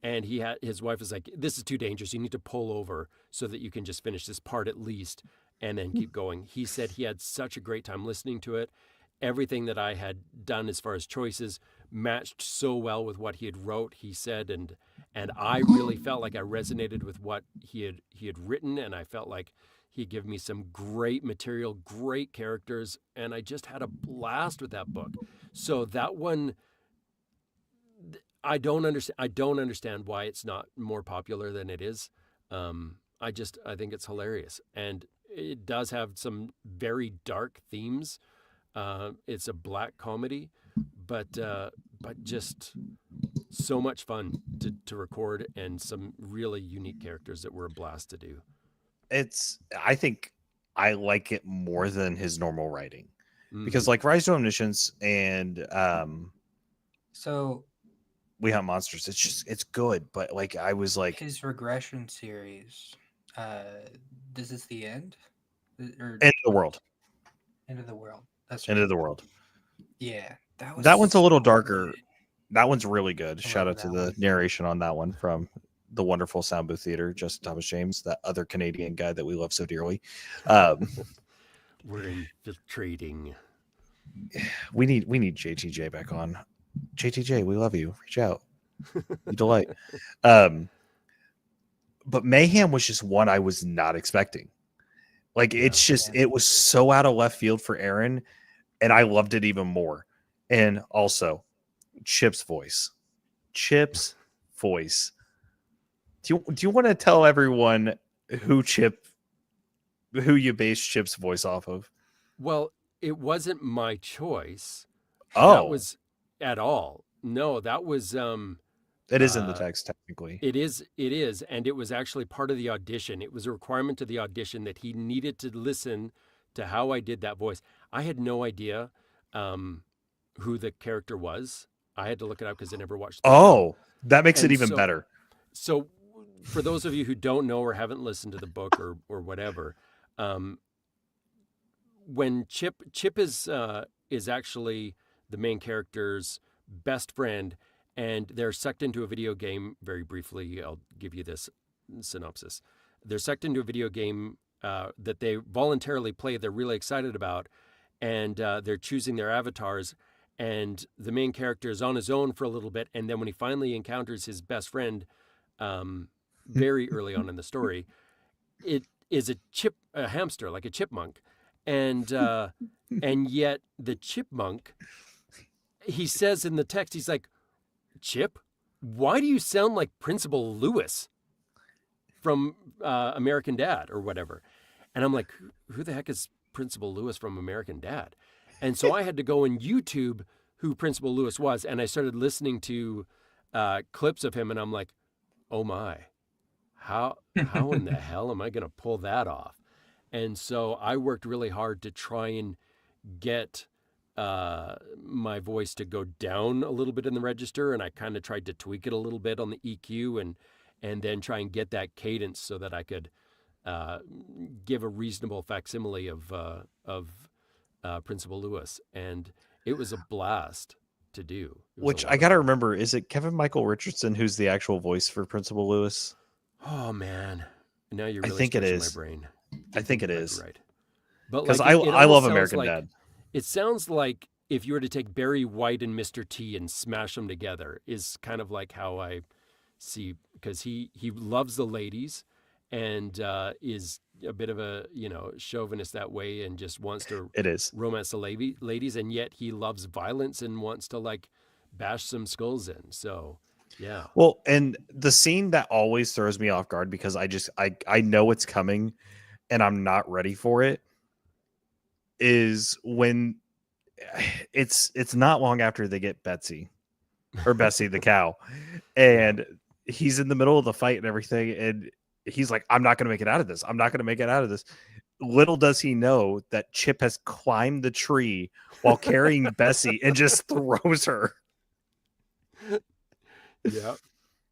And his wife was like, this is too dangerous. You need to pull over so that you can just finish this part at least and then keep going. He said he had such a great time listening to it. Everything that I had done as far as choices matched so well with what he had wrote, he said, and I really felt like I resonated with what he had written, and I felt like he gave me some great material, great characters, and I just had a blast with that book. So that one, I don't understand why it's not more popular than it is. I think it's hilarious, and it does have some very dark themes. It's a black comedy, but just so much fun to record, and some really unique characters that were a blast to do. I think I like it more than his normal writing, because like Rise to Omniscience and so We Hunt Monsters, it's good, but like I was like, his regression series, this is the end, or End of the World. End of the World. That's End of the World. Yeah, that one's a little so darker. good. That one's really good. Shout out to the one. narration on that one from the wonderful Sound Booth Theater, Justin Thomas James, that other Canadian guy that we love so dearly. We're infiltrating. We need JTJ back on. JTJ, we love you. Reach out. You delight. But Mayhem was just one I was not expecting. Like, it was so out of left field for Aaron, and I loved it even more. And also, Chip's voice. Do you want to tell everyone who you based Chip's voice off of? Well, it wasn't my choice. Oh, that was at all. No, that was it is in the text technically. It is, and it was actually part of the audition. It was a requirement to the audition that he needed to listen to how I did that voice. I had no idea who the character was. I had to look it up because I never watched the show. That makes it even better. So for those of you who don't know or haven't listened to the book or whatever, when Chip is actually the main character's best friend, and they're sucked into a video game. Very briefly, I'll give you this synopsis. They're sucked into a video game that they voluntarily play, they're really excited about, and they're choosing their avatars, and the main character is on his own for a little bit, and then when he finally encounters his best friend very early on in the story, it is a hamster, like a chipmunk, and yet the chipmunk, he says in the text, he's like, Chip, why do you sound like Principal Lewis from American Dad or whatever? And I'm like, who the heck is Principal Lewis from American Dad? And so I had to go and YouTube who Principal Lewis was, and I started listening to clips of him, and I'm like, oh my, how in the hell am I going to pull that off? And so I worked really hard to try and get my voice to go down a little bit in the register, and I kind of tried to tweak it a little bit on the EQ, and then try and get that cadence so that I could give a reasonable facsimile of Principal Lewis, and it was a blast to do. Which I gotta remember, is it Kevin Michael Richardson who's the actual voice for Principal Lewis? Oh man, now you're really I think it is. My brain. I think it is. Right, but because I love American Dad. It sounds like if you were to take Barry White and Mr. T and smash them together, is kind of like how I see, because he loves the ladies and is a bit of a chauvinist that way and just wants to romance the ladies, and yet he loves violence and wants to like bash some skulls in. So yeah. Well, and the scene that always throws me off guard because I know it's coming and I'm not ready for it is when it's not long after they get Bessie the cow, and he's in the middle of the fight and everything, and he's like, I'm not going to make it out of this. I'm not going to make it out of this. Little does he know that Chip has climbed the tree while carrying Bessie and just throws her. Yeah.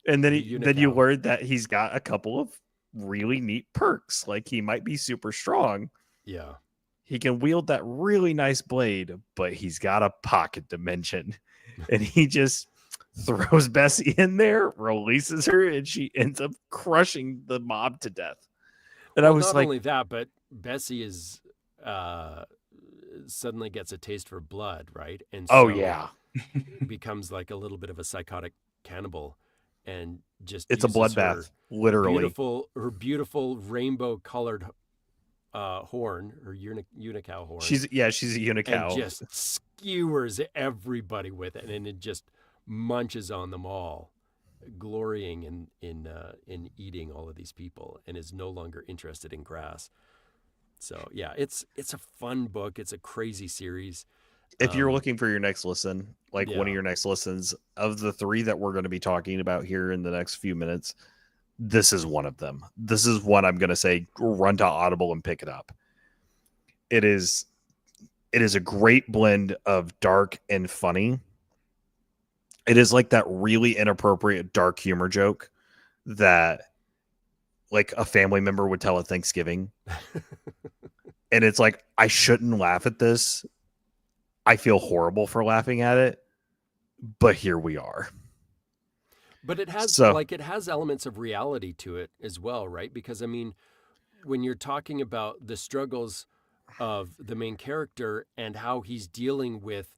And then you learn that he's got a couple of really neat perks. Like, he might be super strong. Yeah. He can wield that really nice blade, but he's got a pocket dimension. And he just throws Bessie in there, releases her, and she ends up crushing the mob to death. And well, I was not like, only that, but Bessie is suddenly gets a taste for blood, right? And so becomes like a little bit of a psychotic cannibal, and just it's a bloodbath, literally. Her beautiful rainbow colored horn, or unicow horn. She's a unicow. And just skewers everybody with it, and it just munches on them all, glorying in eating all of these people, and is no longer interested in grass. So yeah, it's a fun book. It's a crazy series. If you're looking for your next listen, like one of your next listens, of the 3 that we're going to be talking about here in the next few minutes, this is one of them. This is one I'm going to say, run to Audible and pick it up. It is a great blend of dark and funny. It is like that really inappropriate dark humor joke that like a family member would tell at Thanksgiving. And it's like, I shouldn't laugh at this. I feel horrible for laughing at it, but here we are. But it has it has elements of reality to it as well, right? Because I mean, when you're talking about the struggles of the main character and how he's dealing with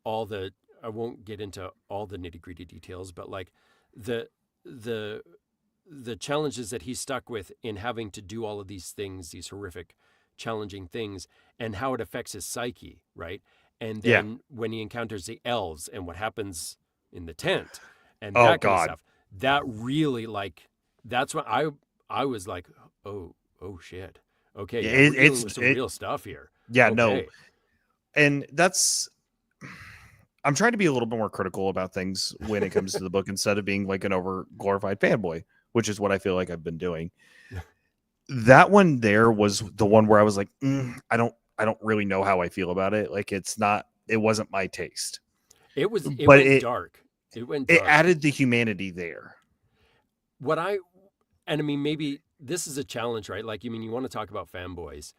all the, I won't get into all the nitty-gritty details, but like the challenges that he's stuck with in having to do all of these things, these horrific, challenging things, and how it affects his psyche, right? And then when he encounters the elves and what happens in the tent and that kind of stuff, that really, like, that's when I was like, oh shit. Okay, we're dealing with some real stuff here. Yeah, okay. No. And that's, I'm trying to be a little bit more critical about things when it comes to the book instead of being like an over glorified fanboy, which is what I feel like I've been doing. That one there was the one where I was like, I don't really know how I feel about it. Like, it wasn't my taste. It went dark. It went dark. It added the humanity there. And I mean, maybe this is a challenge, right? Like, you mean, you want to talk about fanboys,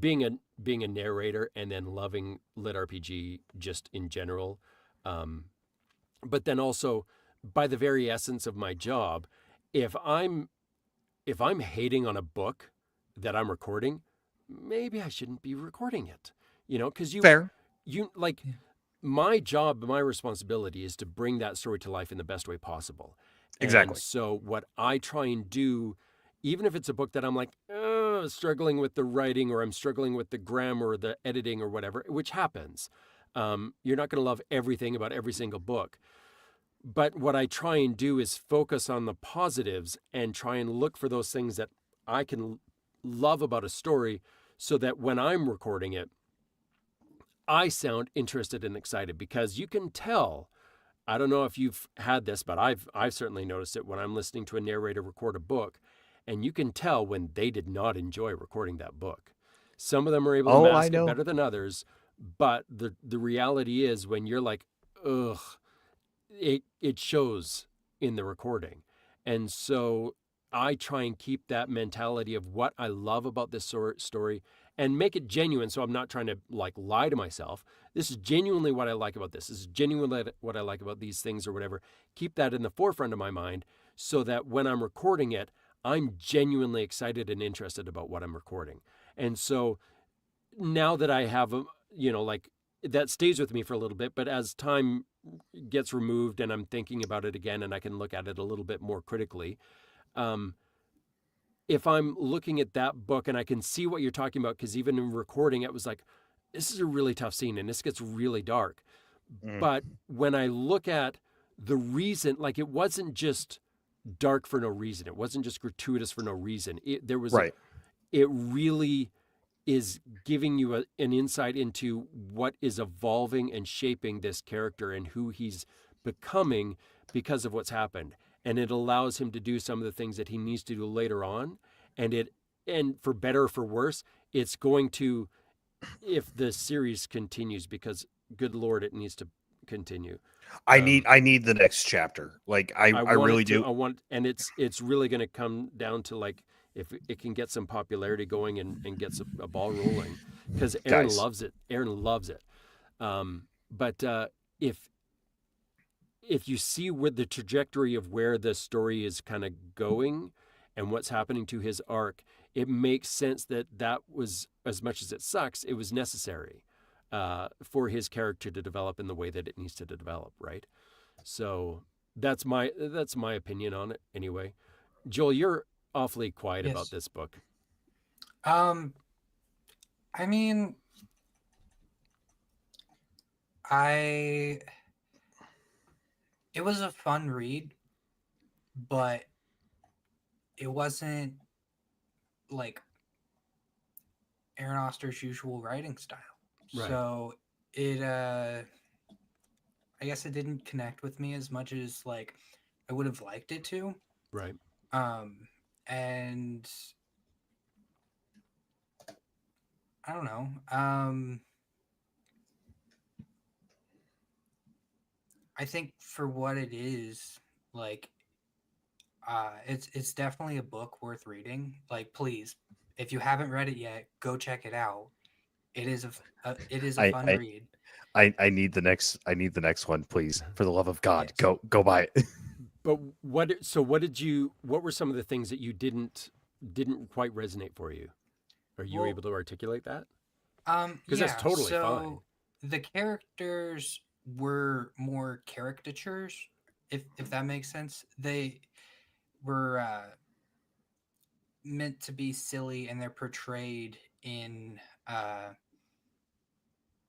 being a narrator and then loving lit RPG just in general. But then also, by the very essence of my job, if I'm hating on a book that I'm recording, maybe I shouldn't be recording it, because my job, my responsibility is to bring that story to life in the best way possible. Exactly. And so what I try and do, even if it's a book that I'm like, struggling with the writing, or I'm struggling with the grammar or the editing or whatever, which happens. You're not going to love everything about every single book. But what I try and do is focus on the positives and try and look for those things that I can love about a story, so that when I'm recording it, I sound interested and excited, because you can tell. I don't know if you've had this, but I've certainly noticed it when I'm listening to a narrator record a book, and you can tell when they did not enjoy recording that book. Some of them are able to mask it better than others, but the reality is, when you're like, ugh, it shows in the recording. And so I try and keep that mentality of what I love about this story and make it genuine. So I'm not trying to like lie to myself. This is genuinely what I like about this. This is genuinely what I like about these things or whatever. Keep that in the forefront of my mind, so that when I'm recording it, I'm genuinely excited and interested about what I'm recording. And so now that I have, like, that stays with me for a little bit, but as time gets removed and I'm thinking about it again and I can look at it a little bit more critically, if I'm looking at that book and I can see what you're talking about, because even in recording, it was like, this is a really tough scene and this gets really dark. But when I look at the reason, like, it wasn't just dark for no reason. It wasn't just gratuitous for no reason. There was, it really is giving you an insight into what is evolving and shaping this character and who he's becoming, because of what's happened, and it allows him to do some of the things that he needs to do later on, and for better or for worse, it's going to, if the series continues, because good Lord, it needs to continue. I need the next chapter. Like I really do. And it's really going to come down to like if it can get some popularity going and gets a ball rolling, because Aaron loves it. Aaron loves it. But if you see where the trajectory of where the story is kind of going and what's happening to his arc, it makes sense that was, as much as it sucks, it was necessary for his character to develop in the way that it needs to develop, right? So that's my opinion on it anyway. Joel, you're awfully quiet about this book. I mean, it was a fun read, but it wasn't like Aaron Oster's usual writing style. Right. So it, I guess it didn't connect with me as much as like I would have liked it to. Right. And I don't know. I think for what it is, like, it's definitely a book worth reading. Like, please, if you haven't read it yet, go check it out. It is a fun read. I need the next one, please. For the love of God, yes. Go buy it. But what were some of the things that you didn't quite resonate for you? Are you able to articulate that? Because that's totally fine. The characters were more caricatures, if that makes sense. They were meant to be silly, and they're portrayed in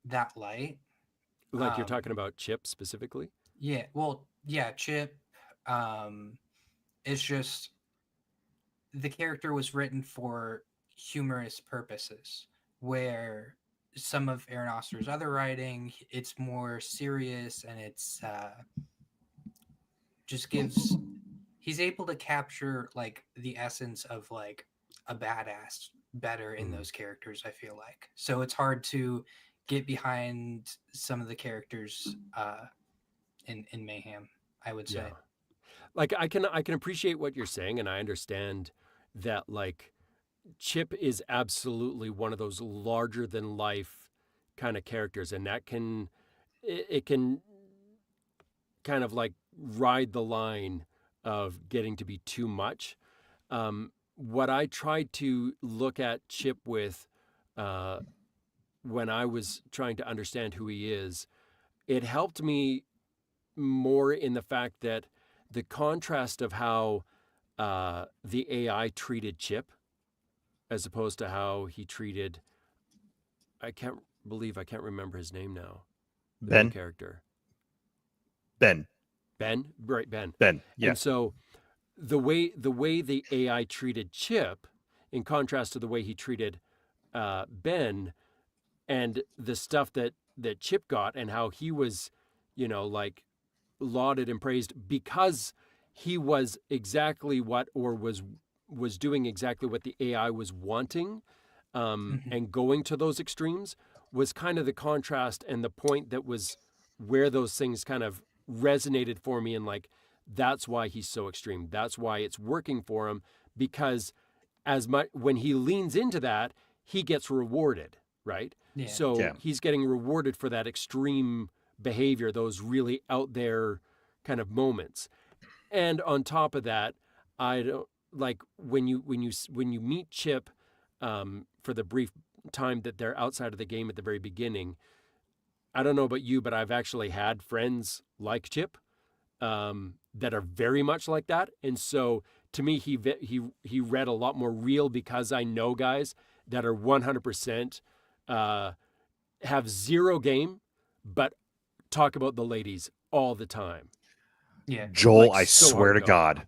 that light. Like you're talking about Chip specifically? Yeah, well, yeah, Chip. It's just the character was written for humorous purposes, where some of Aaron Oster's other writing, it's more serious, and it's just gives, he's able to capture like the essence of like a badass better in those characters, I feel like. So it's hard to get behind some of the characters in Mayhem, I would say. Like I can appreciate what you're saying, and I understand that like Chip is absolutely one of those larger than life kind of characters, and that can kind of like ride the line of getting to be too much. What I tried to look at Chip with when I was trying to understand who he is, it helped me more in the fact that the contrast of how the AI treated Chip as opposed to how he treated, I can't remember his name now. Ben character. Ben. Right, Ben. Ben. Yeah. And so the way the AI treated Chip, in contrast to the way he treated Ben, and the stuff that Chip got, and how he was, like lauded and praised because he was exactly what, or was doing exactly what the AI was wanting, and going to those extremes, was kind of the contrast and the point that was where those things kind of resonated for me, and like that's why he's so extreme. That's why it's working for him, because as much when he leans into that, he gets rewarded, right? Yeah. So he's getting rewarded for that extreme behavior, those really out there kind of moments. And on top of that, I don't like when you meet Chip for the brief time that they're outside of the game at the very beginning. I don't know about you, but I've actually had friends like Chip that are very much like that, and so to me, he read a lot more real, because I know guys that are 100% have zero game, but talk about the ladies all the time. Yeah, Joel, like, I swear to God.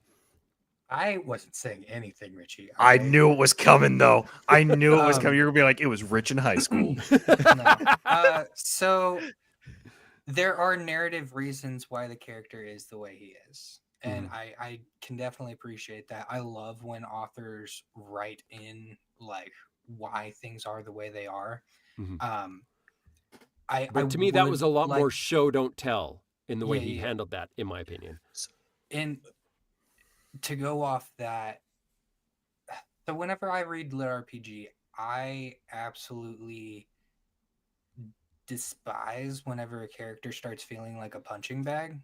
I wasn't saying anything, Richie. Okay? I knew it was coming, though. I knew it was coming. You were going to be like, it was Rich in high school. No. So there are narrative reasons why the character is the way he is. And Mhm. I can definitely appreciate that. I love when authors write in like why things are the way they are. Mhm. Um, I But to me, that would was a lot more like, show don't tell in the way yeah, he yeah, yeah. handled that, in my opinion. And to go off that, so whenever I read lit RPG, I absolutely despise whenever a character starts feeling like a punching bag,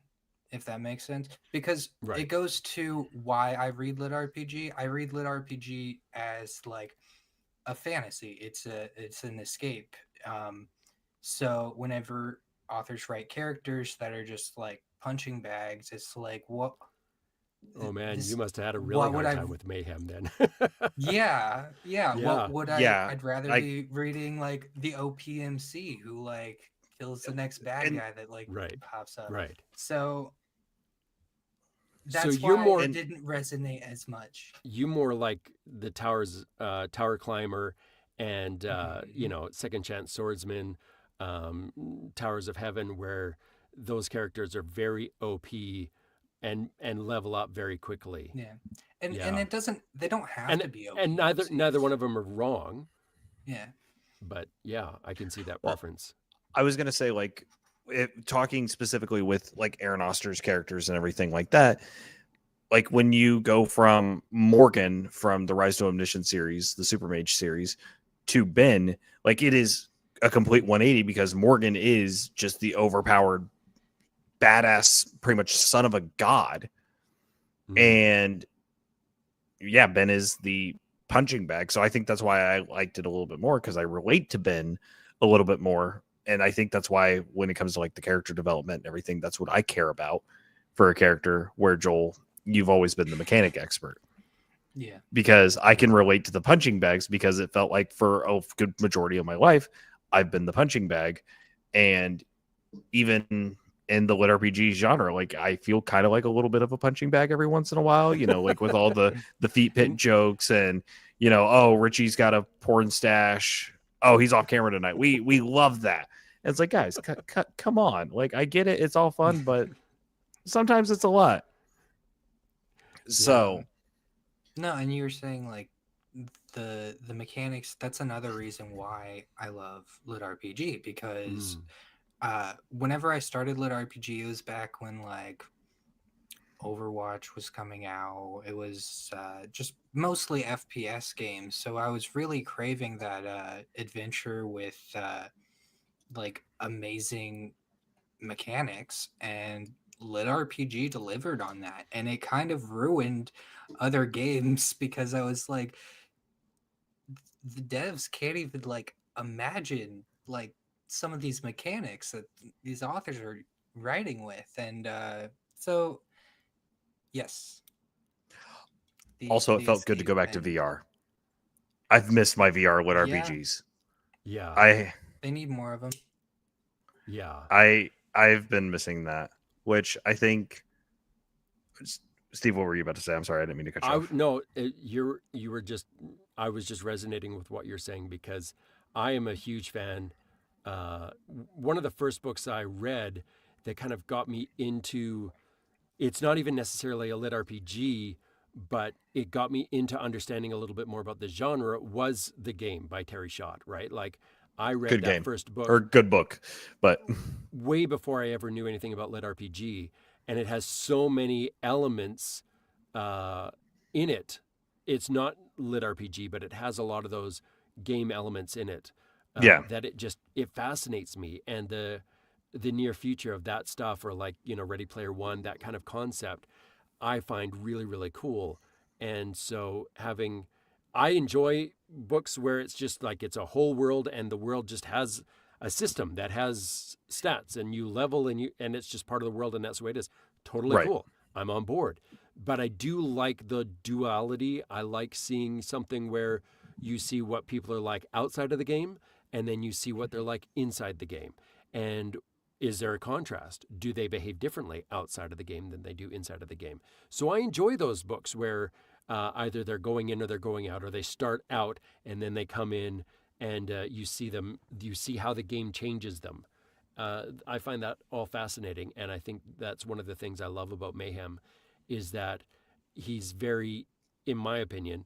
if that makes sense. Because it Right. goes to why I read lit RPG. I read lit RPG as like a fantasy. It's an escape. So whenever authors write characters that are just like punching bags, it's like Oh man, you this must have had a really what would hard I time with Mayhem then. yeah, what Yeah. would Yeah, I'd rather I be reading like the OPMC who like kills the next bad and guy that like Right. pops up. Right. So So that's you're why more it and didn't resonate as much. like the tower climber, and Mhm. second chance swordsman, towers of heaven, where those characters are very OP and level up very quickly. Yeah. And Yeah. it doesn't they don't have And to be and neither OPMCs. one of them are wrong, Yeah. but yeah, I can see that well, preference. I was gonna say like talking specifically with like Aaron Oster's characters and everything like that. Like when you go from Morgan from the Rise to Omniscience series, the Super Mage series, to Ben, like it is a complete 180 because Morgan is just the overpowered badass, pretty much son of a god. Mhm. And yeah, Ben is the punching bag. So I think that's why I liked it a little bit more because I relate to Ben a little bit more. And I think that's why when it comes to like the character development and everything, that's what I care about for a character. Where Joel, you've always been the mechanic expert Yeah. because I can relate to the punching bags because it felt like for a good majority of my life, I've been the punching bag. And even in the lit RPG genre, like I feel kind of like a little bit of a punching bag every once in a while, like with all the feet pit And jokes and oh, Richie's got a porn stash. Oh, he's off camera tonight. We love that. And it's like, guys, come on. Like I get it, it's all fun, but sometimes it's a lot. yeah. So No, and you were saying like the mechanics, that's another reason why I love lit RPG because Mm. whenever I started lit RPG, it was back when like Overwatch was coming out. It was just mostly FPS games, so I was really craving that adventure with like amazing mechanics, and lit RPG delivered on that, and it kind of ruined other games because I was like, the devs can't even like imagine like some of these mechanics that these authors are writing with, and so yes, also it the felt good to escape go back to and VR. I've missed my VR lit yeah, RPGs. Yeah. I they need more of them. Yeah. I've been missing that, which I think Steve, what were you about to say? I'm sorry, I didn't mean to cut you off. No, you were just, I was just resonating with what you're saying because I am a huge fan. One of the first books I read that kind of got me into, it's not even necessarily a lit RPG, but it got me into understanding a little bit more about the genre, was The Game by Terry Schott, right? Like I read Good that game first or book good book, but way before I ever knew anything about lit RPG, and it has so many elements uh, in it. It's not lit RPG, but it has a lot of those game elements in it yeah, that it fascinates me, and the near future of that stuff, or like Ready Player One, that kind of concept, I find really really cool. And so I enjoy books where it's just like it's a whole world, and the world just has a system that has stats, and you level, and it's just part of the world, and that's the way it is. Totally right. cool. I'm on board. But I do like the duality. I like seeing something where you see what people are like outside of the game, and then you see what they're like inside the game. And is there a contrast? Do they behave differently outside of the game than they do inside of the game? So I enjoy those books where either they're going in or they're going out, or they start out and then they come in, and you see how the game changes them. I find that all fascinating, and I think that's one of the things I love about Mayhem, is that he's very, in my opinion,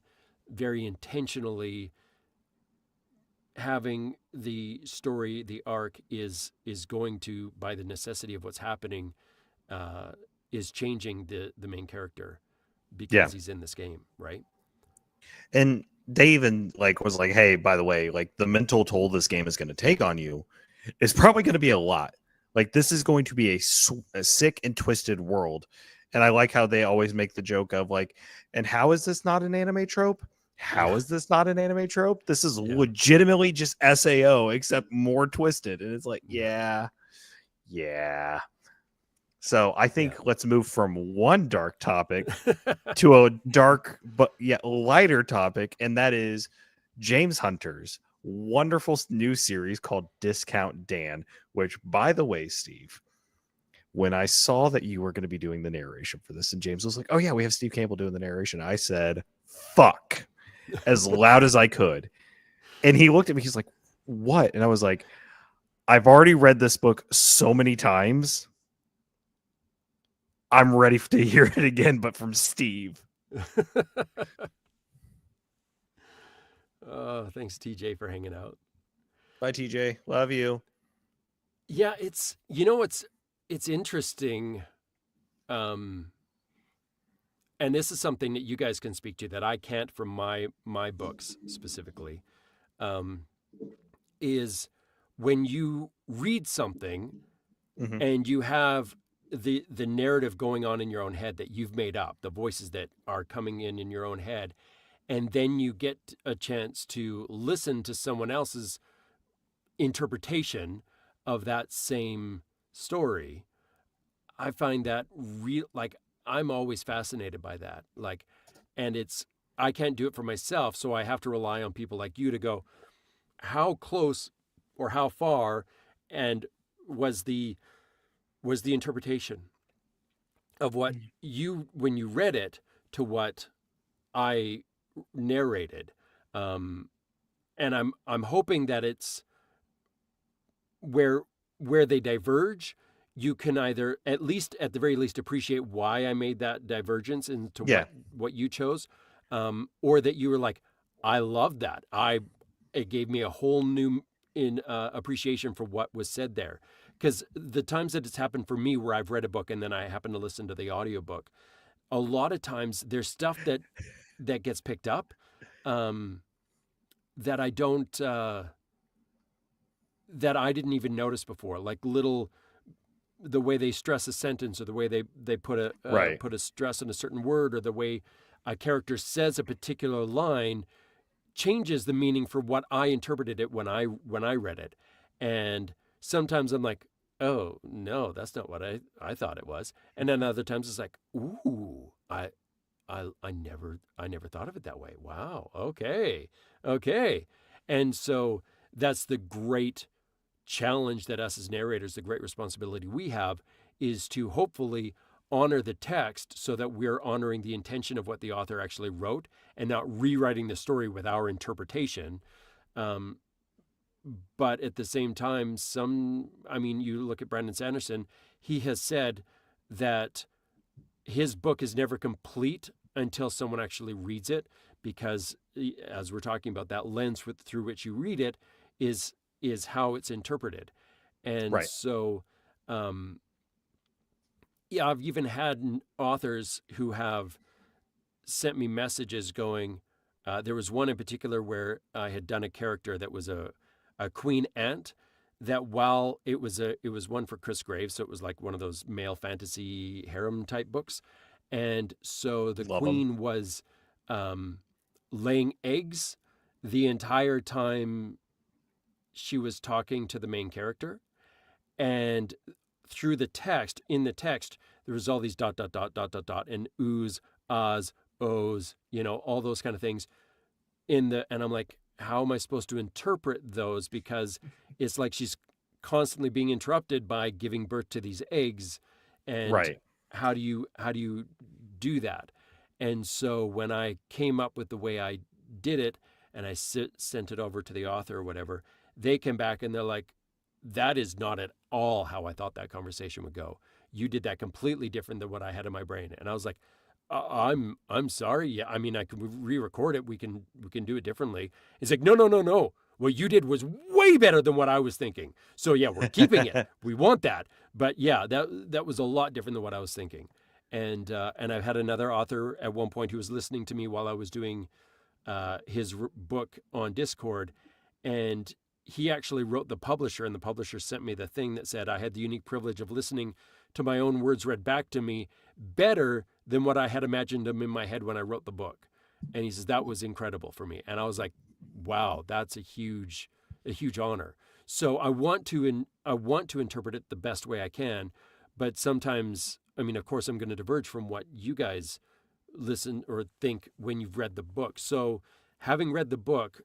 very intentionally having the story, the arc is going to, by the necessity of what's happening, is changing the main character because he's in this game, right? And they even like was like, hey, by the way, like the mental toll this game is going to take on you is probably going to be a lot. Like this is going to be a sick and twisted world. And I like how they always make the joke of like, and how is this not an anime trope? How is this not an anime trope? This is legitimately just SAO, except more twisted. And it's like, yeah. So I think let's move from one dark topic to a dark but yet lighter topic, and that is James Hunter's wonderful new series called Discount Dan, which, by the way, Steve, when I saw that you were going to be doing the narration for this, and James was like, oh yeah, we have Steve Campbell doing the narration, I said, fuck, as loud as I could. And he looked at me, he's like, what? And I was like, I've already read this book so many times. I'm ready to hear it again, but from Steve. Thanks, TJ, for hanging out. Bye, TJ. Love you. Yeah, it's interesting. And this is something that you guys can speak to that I can't from my books specifically, is when you read something and you have the narrative going on in your own head that you've made up, the voices that are coming in your own head, and then you get a chance to listen to someone else's interpretation of that same story. I find that I'm always fascinated by that. And I can't do it for myself, so I have to rely on people like you to go, how close or how far and was the interpretation of what you, when you read it, to what I narrated. And I'm hoping that it's where they diverge, you can either at the very least appreciate why I made that divergence into what you chose, or that you were like, I love that. It gave me a whole new appreciation for what was said there. Because the times that it's happened for me where I've read a book and then I happen to listen to the audiobook, a lot of times there's stuff that gets picked up that I don't that I didn't even notice before, like the way they stress a sentence, or the way they put a stress on a certain word, or the way a character says a particular line changes the meaning for what I interpreted it when I read it. And sometimes I'm like, oh no, that's not what I thought it was. And then other times it's like, ooh, I never thought of it that way. Wow. Okay. And so that's the great challenge that us as narrators, the great responsibility we have, is to hopefully honor the text so that we're honoring the intention of what the author actually wrote and not rewriting the story with our interpretation. But at the same time, you look at Brandon Sanderson, he has said that his book is never complete until someone actually reads it, because as we're talking about, that lens through which you read it is how it's interpreted. And so, I've even had authors who have sent me messages going, there was one in particular where I had done a character that was a queen ant, that while it was one for Chris Graves, so it was like one of those male fantasy harem type books. And so the queen was laying eggs the entire time she was talking to the main character. And through the text, there was all these ... and oohs, ahs, ohs, all those kind of things and I'm like, how am I supposed to interpret those? Because it's like she's constantly being interrupted by giving birth to these eggs. And how do you do that? And so when I came up with the way I did it and I sent it over to the author or whatever, they came back and they're like, that is not at all how I thought that conversation would go. You did that completely different than what I had in my brain. And I was like, I'm sorry. Yeah, I mean, I can re-record it. We can do it differently. He's like, no. What you did was way better than what I was thinking. So yeah, we're keeping it. We want that. But yeah, that was a lot different than what I was thinking. And I've had another author at one point who was listening to me while I was doing his book on Discord, and he actually wrote the publisher, and the publisher sent me the thing that said I had the unique privilege of listening to my own words read back to me better than what I had imagined them in my head when I wrote the book. And he says that was incredible for me. And I was like, wow, that's a huge honor. So I want to interpret it the best way I can, but sometimes, I mean, of course, I'm going to diverge from what you guys listen or think when you've read the book. So having read the book,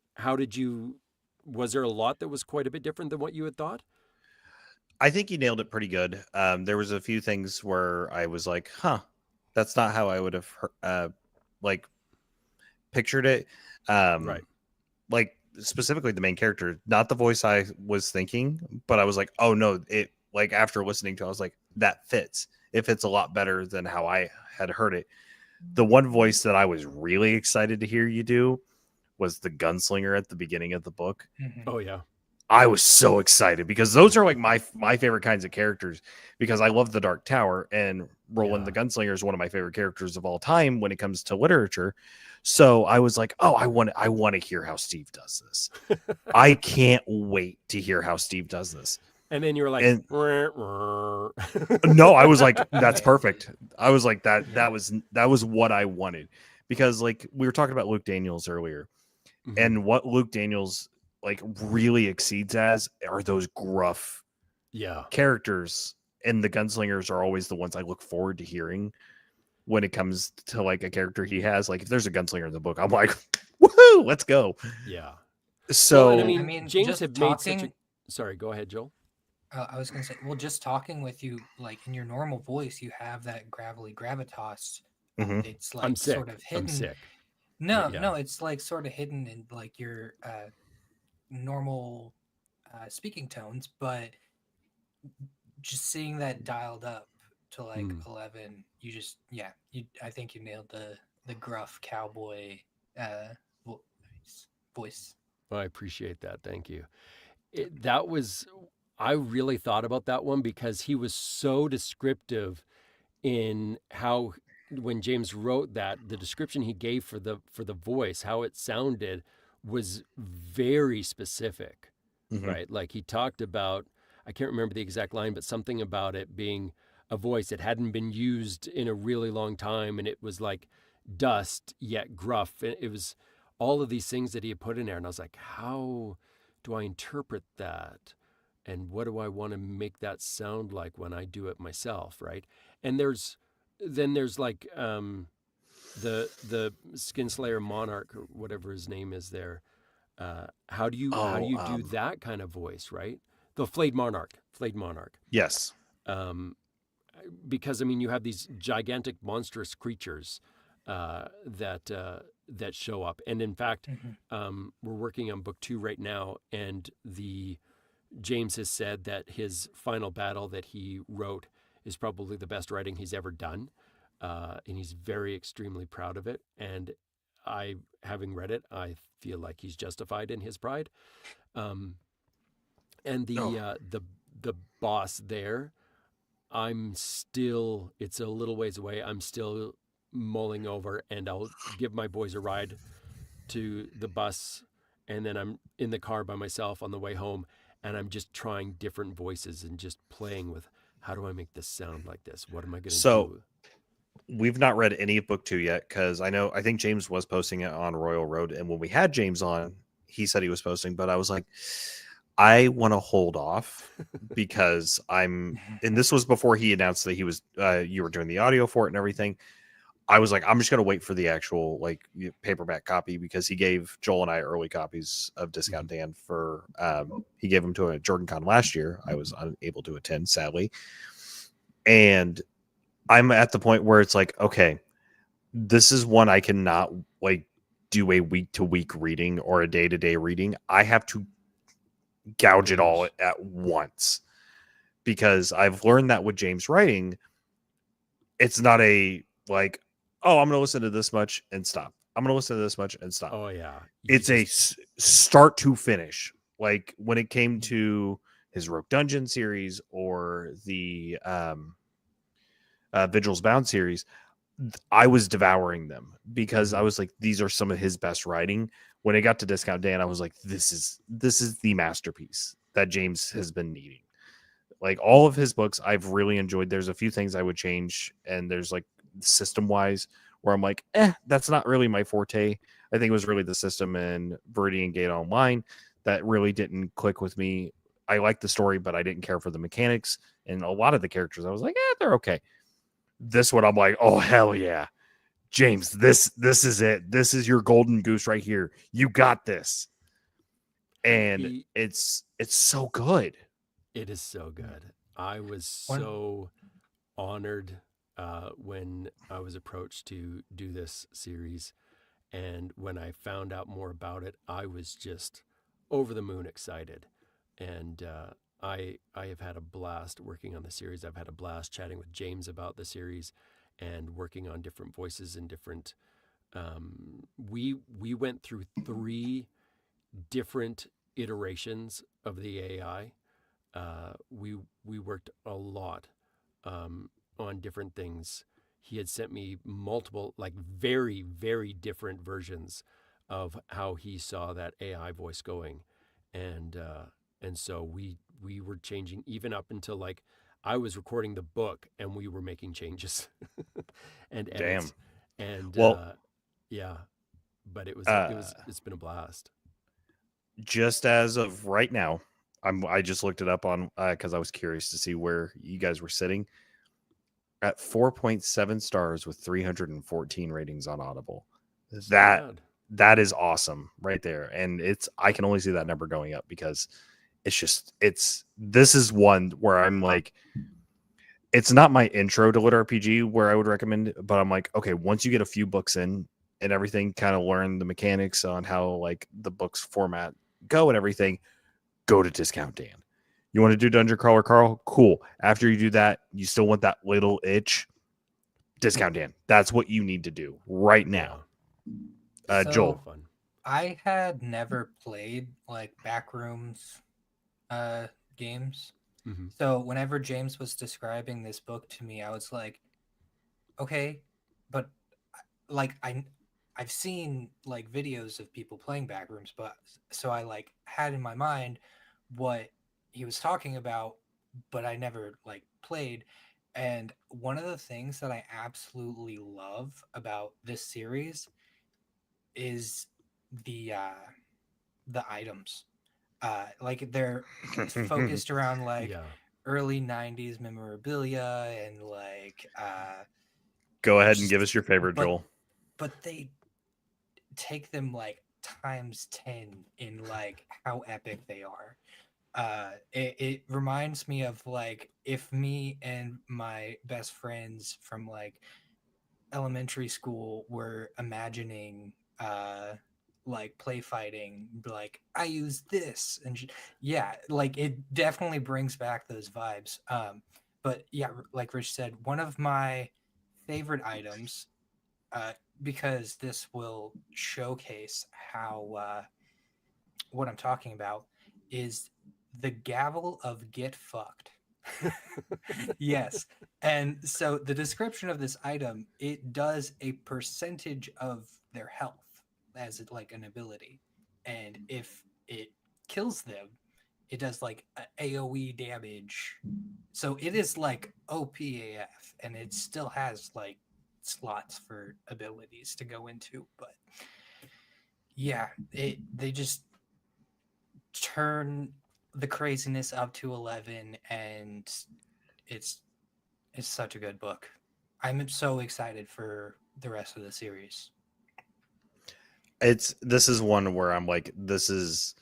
was there a lot that was quite a bit different than what you had thought? I think you nailed it pretty good. There was a few things where I was like, that's not how I would have like pictured it. Right. Like specifically the main character, not the voice I was thinking, but I was like, oh no, it, like after listening to it, I was like, that fits. It fits a lot better than how I had heard it. The one voice that I was really excited to hear you do was the gunslinger at the beginning of the book. Mm-hmm. Oh yeah. I was so excited because those are like my favorite kinds of characters, because I love the Dark Tower, and Roland the Gunslinger is one of my favorite characters of all time when it comes to literature. So I was like, oh, I want to hear how Steve does this. I can't wait to hear how Steve does this. And then you were like, no, I was like, that's perfect. I was like, that was what I wanted, because like we were talking about Luke Daniels earlier, mm-hmm. and what Luke Daniels like really exceeds as are those gruff characters, and the gunslingers are always the ones I look forward to hearing when it comes to like a character he has. Like if there's a gunslinger in the book, I'm like, woohoo, let's go. Yeah. So well, I mean James had made such a... Sorry, go ahead, Joel. I was gonna say, well, just talking with you, like in your normal voice, you have that gravelly gravitas. Mm-hmm. It's like sort of hidden. I'm sick. No, it's like sort of hidden in like your normal speaking tones, but just seeing that dialed up to like 11, you just I think you nailed the gruff cowboy voice. Well, I appreciate that. Thank you. I really thought about that one because he was so descriptive in how, when James wrote that, the description he gave for the voice, how it sounded, was very specific, right? Like he talked about, I can't remember the exact line, but something about it being a voice that hadn't been used in a really long time, and it was like dust yet gruff. It was all of these things that he had put in there, and I was like, how do I interpret that? And what do I want to make that sound like when I do it myself, right? And there's like the Skinslayer Monarch, or whatever his name is there. How do you do that kind of voice, right? The Flayed Monarch. Yes. Because I mean, you have these gigantic, monstrous creatures that show up, and in fact, we're working on book 2 right now, and James has said that his final battle that he wrote is probably the best writing he's ever done. And he's very extremely proud of it. And having read it, I feel like he's justified in his pride. And the boss there, it's a little ways away. I'm still mulling over, and I'll give my boys a ride to the bus. And then I'm in the car by myself on the way home. And I'm just trying different voices and just playing with, how do I make this sound like this? What am I going to do? We've not read any of book 2 yet, because I think James was posting it on Royal Road. And when we had James on, he said he was posting, but I was like, I want to hold off because and this was before he announced that he was, you were doing the audio for it and everything. I was like, I'm just going to wait for the actual like paperback copy, because he gave Joel and I early copies of Discount Dan for, he gave them to a Jordan Con last year. I was unable to attend, sadly. And I'm at the point where it's like, okay, this is one I cannot like do a week to week reading or a day to day reading. I have to gouge it all at once, because I've learned that with James writing, it's not a like, oh, I'm going to listen to this much and stop. I'm going to listen to this much and stop. Oh yeah. It's a start to finish. Like when it came to his Rogue Dungeon series or the Vigils Bound series, I was devouring them because I was like, these are some of his best writing. When it got to Discount Dan, I was like, this is the masterpiece that James has been needing. Like all of his books, I've really enjoyed. There's a few things I would change, and there's like system wise where I'm like, that's not really my forte. I think it was really the system and Viridian Gate Online that really didn't click with me. I liked the story, but I didn't care for the mechanics. And a lot of the characters, I was like, they're okay. This one, I'm like, oh, hell yeah. James, this is it. This is your golden goose right here. You got this. And it's so good. It is so good. I was so honored when I was approached to do this series. And when I found out more about it, I was just over the moon excited. And I have had a blast working on the series. I've had a blast chatting with James about the series and working on different voices and different. We went through 3 different iterations of the AI. We worked a lot on different things. He had sent me multiple, like very, very different versions of how he saw that AI voice going, and so we were changing even up until like I was recording the book and we were making changes and edits. Damn. And well, yeah, but it's been a blast. Just as of right now, I just looked it up on because I was curious to see where you guys were sitting at 4.7 stars with 314 ratings on Audible. That is awesome right there, and I can only see that number going up because this is one where I'm like, it's not my intro to lit RPG where I would recommend it, but I'm like, okay, once you get a few books in and everything, kind of learn the mechanics on how like the books format go and everything, go to Discount Dan. You want to do Dungeon Crawler Carl? Cool. After you do that, you still want that little itch, Discount Dan. That's what you need to do right now. Joel. I had never played like Backrooms games. Mm-hmm. So whenever James was describing this book to me, I was like, okay, but like I've seen like videos of people playing Backrooms, but so I like had in my mind what he was talking about, but I never like played. And one of the things that I absolutely love about this series is the items. Like they're focused around like early 90s memorabilia and like go ahead and give us your favorite, Joel. But they take them like times 10 in like how epic they are. It reminds me of like if me and my best friends from like elementary school were imagining like play fighting, like I use this and yeah, like it definitely brings back those vibes. But yeah, like Rich said, one of my favorite items, because this will showcase how what I'm talking about, is the gavel of get fucked. Yes. And so the description of this item, it does a percentage of their health as it like an ability. And if it kills them, it does like AoE damage. So it is like OPAF, and it still has like slots for abilities to go into. But yeah, they just turn the craziness up to 11, and it's such a good book. I'm so excited for the rest of the series. This is one where I'm like, it's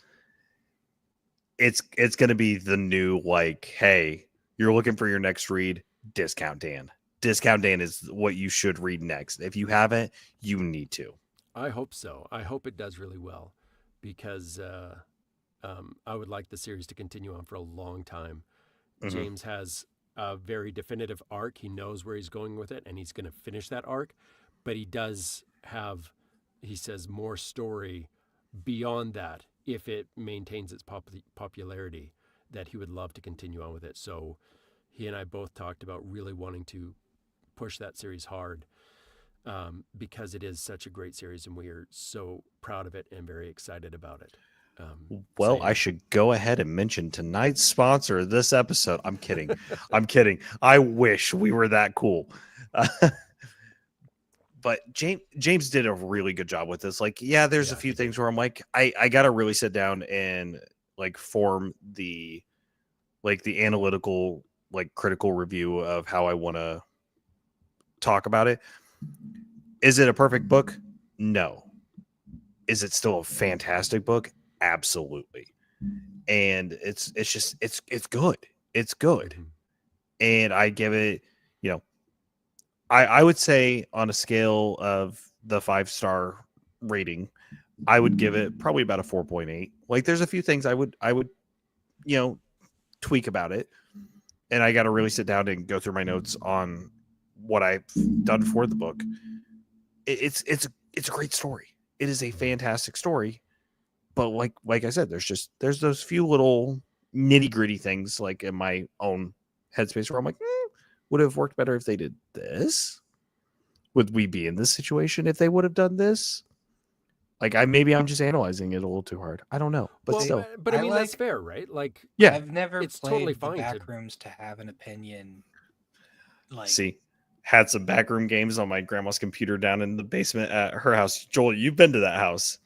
going to be the new, like, hey, you're looking for your next read, Discount Dan. Discount Dan is what you should read next. If you haven't, you need to. I hope so. I hope it does really well because I would like the series to continue on for a long time. James has a very definitive arc. He knows where he's going with it, and he's going to finish that arc. But he does have, he says, more story beyond that if it maintains its popularity, that he would love to continue on with it. So he and I both talked about really wanting to push that series hard, because it is such a great series, and we are so proud of it and very excited about it. Well, I should go ahead and mention tonight's sponsor of this episode. I'm kidding. I'm kidding. I wish we were that cool. But James did a really good job with this. Like, yeah, there's a few things where I'm like, I got to really sit down and like form the analytical, like critical review of how I want to talk about it. Is it a perfect book? No. Is it still a fantastic book? Absolutely. And it's good. It's good. And I give it, I would say on a scale of the 5-star rating, I would give it probably about a 4.8. Like, there's a few things I would, tweak about it. And I got to really sit down and go through my notes on what I've done for the book. It's a great story. It is a fantastic story. But like I said, there's those few little nitty gritty things like in my own headspace where I'm like, would have worked better if they did this. Would we be in this situation if they would have done this? Like, maybe I'm just analyzing it a little too hard. I don't know, but still. But I mean, that's fair, right? Like, yeah, I've never it's played totally the fine Backrooms to have an opinion. Like, see, had some backroom games on my grandma's computer down in the basement at her house. Joel, you've been to that house.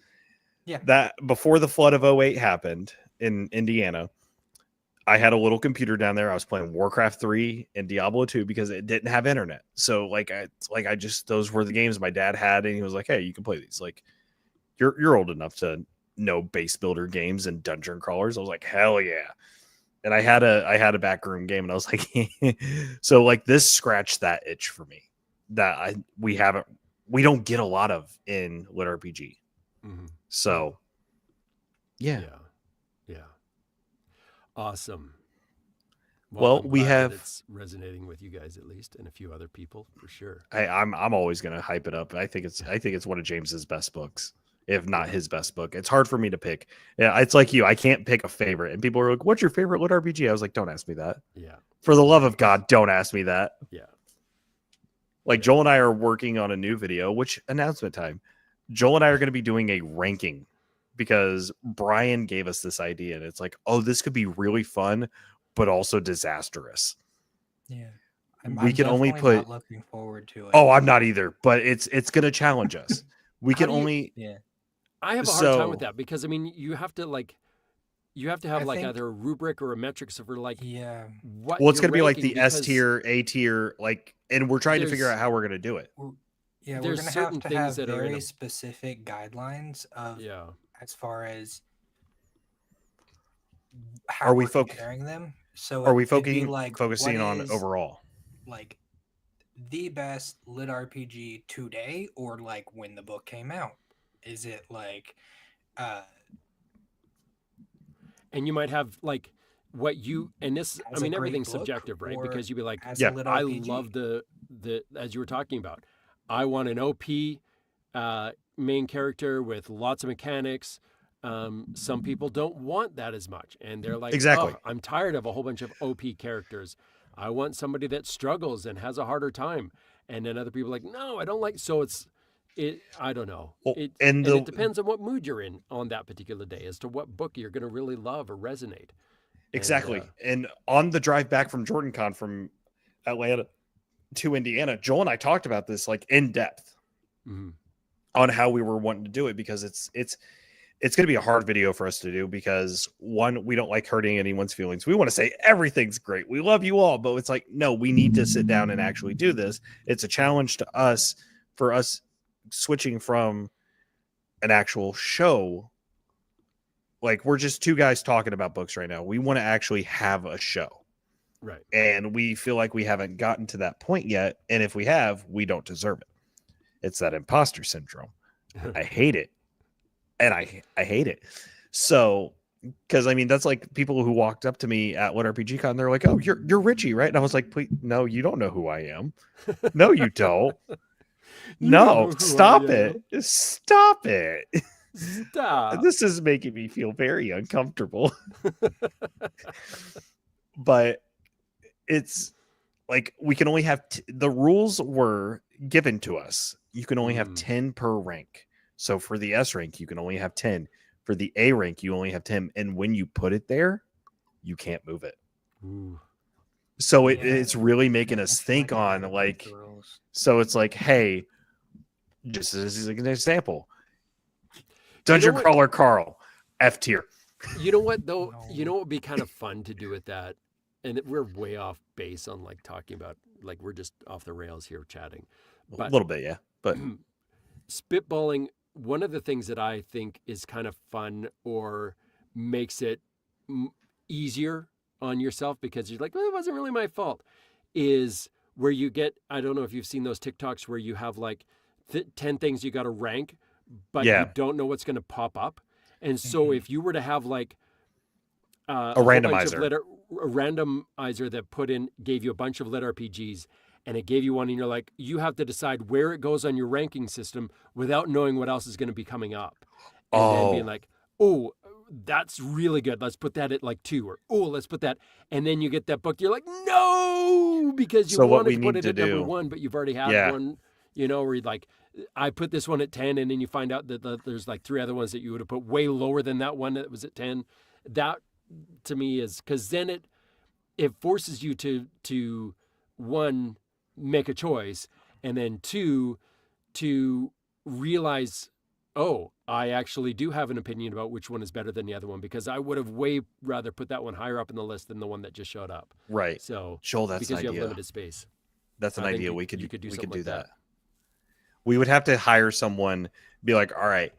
Yeah. That before the flood of 2008 happened in Indiana, I had a little computer down there. I was playing Warcraft 3 and Diablo 2 because it didn't have internet. So I just, those were the games my dad had, and he was like, "Hey, you can play these." Like, you're old enough to know base builder games and dungeon crawlers. I was like, "Hell yeah." And I had a backroom game, and I was like, so like this scratched that itch for me that we don't get a lot of in lit RPG. Mm-hmm. So yeah. Awesome. Well, we have, it's resonating with you guys at least, and a few other people for sure. I'm always gonna hype it up. I think it's one of James's best books, if not his best book. It's hard for me to pick. Yeah, it's like you. I can't pick a favorite. And people are like, "What's your favorite lit RPG?" I was like, "Don't ask me that." Yeah. For the love of God, don't ask me that. Yeah. Like, Joel and I are working on a new video, which announcement time. Joel and I are going to be doing a ranking because Brian gave us this idea, and it's like, oh, this could be really fun, but also disastrous. Yeah. We can only put. Not looking forward to it. Oh, I'm not either, but it's going to challenge us. We can only. Yeah. I have a hard time with that because I mean, you have to have either a rubric or a metric. So for like, what? Well, it's going to be like the S tier, A tier, like, and we're trying to figure out how we're going to do it. Yeah, we're going to have very specific guidelines of as far as how we're comparing them. So are we focusing on overall? Like the best lit RPG today, or like when the book came out? Is it like and you might have like what you, and this, I mean, everything's subjective, right? Because you'd be like, I love the as you were talking about, I want an OP main character with lots of mechanics. Some people don't want that as much, and they're like, exactly, I'm tired of a whole bunch of OP characters. I want somebody that struggles and has a harder time. And then other people are like, no, I don't like. So I don't know. Well, and it depends on what mood you're in on that particular day as to what book you're going to really love or resonate. Exactly. And on the drive back from JordanCon from Atlanta to Indiana, Joel and I talked about this like in depth on how we were wanting to do it, because it's going to be a hard video for us to do because, one, we don't like hurting anyone's feelings. We want to say everything's great. We love you all, but it's like, no, we need to sit down and actually do this. It's a challenge to us for us switching from an actual show. Like, we're just two guys talking about books right now. We want to actually have a show. Right. And we feel like we haven't gotten to that point yet. And if we have, we don't deserve it. It's that imposter syndrome. I hate it. And I hate it. So Because I mean, that's like people who walked up to me at What RPG Con. They're like, "Oh, you're Richie, right?" And I was like, "Please, no, you don't know who I am. No, you don't. You don't No, know who stop I it. am. Stop it. Stop. This is making me feel very uncomfortable." But it's like we can only have the rules were given to us. You can only have 10 per rank. So for the S rank, you can only have 10. For the A rank, you only have 10. And when you put it there, you can't move it. Ooh. So Yeah. it's really making us think on like, so it's like, hey, just as an example, Dungeon Crawler Carl, F tier. You know what though? No. You know what would be kind of fun to do with that? And we're way off base on like talking about, like, we're just off the rails here chatting. But A little bit, yeah. But spitballing, one of the things that I think is kind of fun or makes it easier on yourself because you're like, well, it wasn't really my fault, is where you get, I don't know if you've seen those TikToks where you have like 10 things you got to rank, but you don't know what's going to pop up. And so if you were to have like a randomizer, a randomizer that gave you a bunch of lit RPGs, and it gave you one, and you're like, you have to decide where it goes on your ranking system without knowing what else is going to be coming up. And then being like, oh, that's really good. Let's put that at like 2, or, oh, let's put that. And then you get that book. You're like, no, because you wanted to put it at number 1, but you've already had one, where you're like, I put this one at 10, and then you find out that there's like 3 other ones that you would have put way lower than that one that was at 10. That to me is, because then it forces you to one, make a choice, and then 2, to realize, oh, I actually do have an opinion about which one is better than the other one, because I would have way rather put that one higher up in the list than the one that just showed up. Right. So, Joel, that's because an you idea. have limited space. That's an idea. We could do that. That. We would have to hire someone, be like, all right,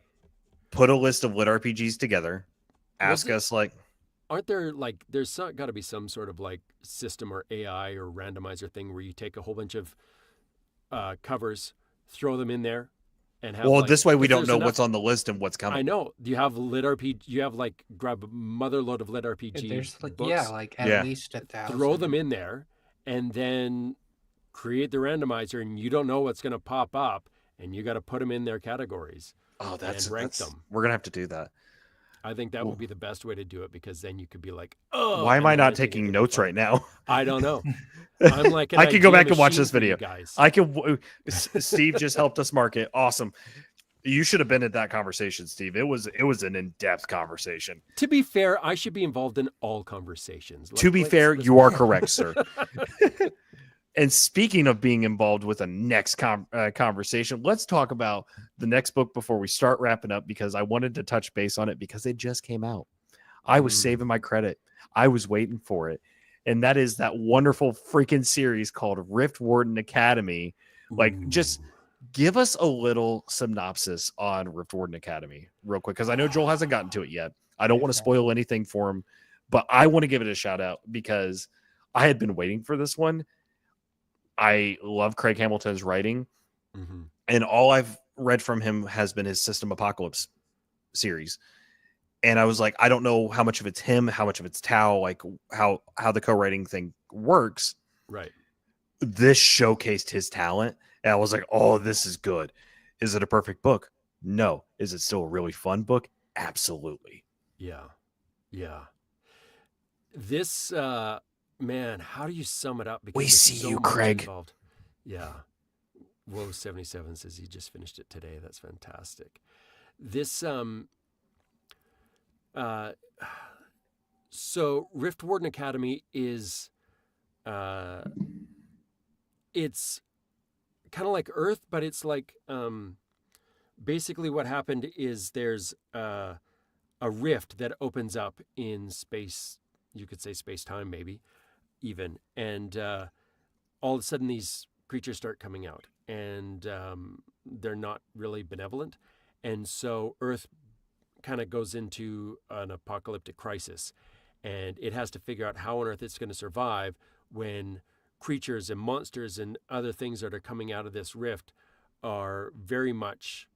put a list of lit RPGs together. Ask us like, aren't there like, there's got to be some sort of like system or AI or randomizer thing where you take a whole bunch of covers, throw them in there, and have. Well, this way we don't know what's on the list and what's coming. I know. You have lit RPG. You have like grab a mother load of lit RPG. There's like books, like at least 1,000. Throw them in there, and then create the randomizer, and you don't know what's going to pop up, and you got to put them in their categories. Oh, and rank them. We're gonna have to do that. I think that would be the best way to do it, because then you could be like, oh, why am I not taking notes right now? I don't know. I'm like, I can go back and watch this video. Guys. I can. Steve just helped us mark it. Awesome. You should have been at that conversation, Steve. It was an in-depth conversation. To be fair, I should be involved in all conversations. To be fair, you are correct, sir. And speaking of being involved with a next conversation, let's talk about the next book before we start wrapping up, because I wanted to touch base on it because it just came out. I was saving my credit. I was waiting for it. And that is that wonderful freaking series called Rift Warden Academy. Like, just give us a little synopsis on Rift Warden Academy real quick, because I know Joel hasn't gotten to it yet. I don't want to spoil anything for him, but I want to give it a shout out because I had been waiting for this one. I love Craig Hamilton's writing, and all I've read from him has been his System Apocalypse series. And I was like, I don't know how much of it's him, how much of it's Tao, like how the co-writing thing works. Right. This showcased his talent, and I was like, oh, this is good. Is it a perfect book? No. Is it still a really fun book? Absolutely. Yeah. Yeah. This, man, how do you sum it up? Because we see you, Craig. Involved. Yeah. Whoa, 77 says he just finished it today. That's fantastic. This, so Rift Warden Academy is, it's kind of like Earth, but it's like, basically what happened is there's, a rift that opens up in space. You could say space-time, maybe. Even, and all of a sudden these creatures start coming out, and they're not really benevolent, and so Earth kind of goes into an apocalyptic crisis, and it has to figure out how on Earth it's going to survive when creatures and monsters and other things that are coming out of this rift are very much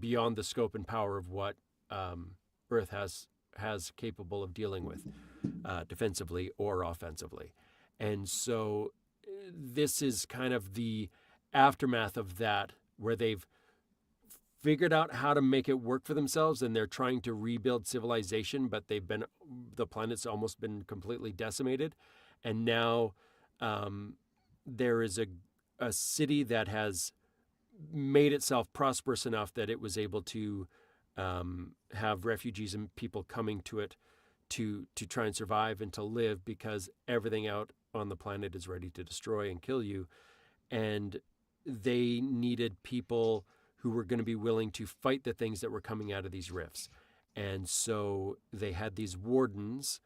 beyond the scope and power of what Earth has has capable of dealing with defensively or offensively. And so this is kind of the aftermath of that, where they've figured out how to make it work for themselves, and they're trying to rebuild civilization, but the planet's almost been completely decimated. And now there is a city that has made itself prosperous enough that it was able to have refugees and people coming to it to try and survive and to live, because everything out on the planet is ready to destroy and kill you. And they needed people who were going to be willing to fight the things that were coming out of these rifts. And so they had these wardens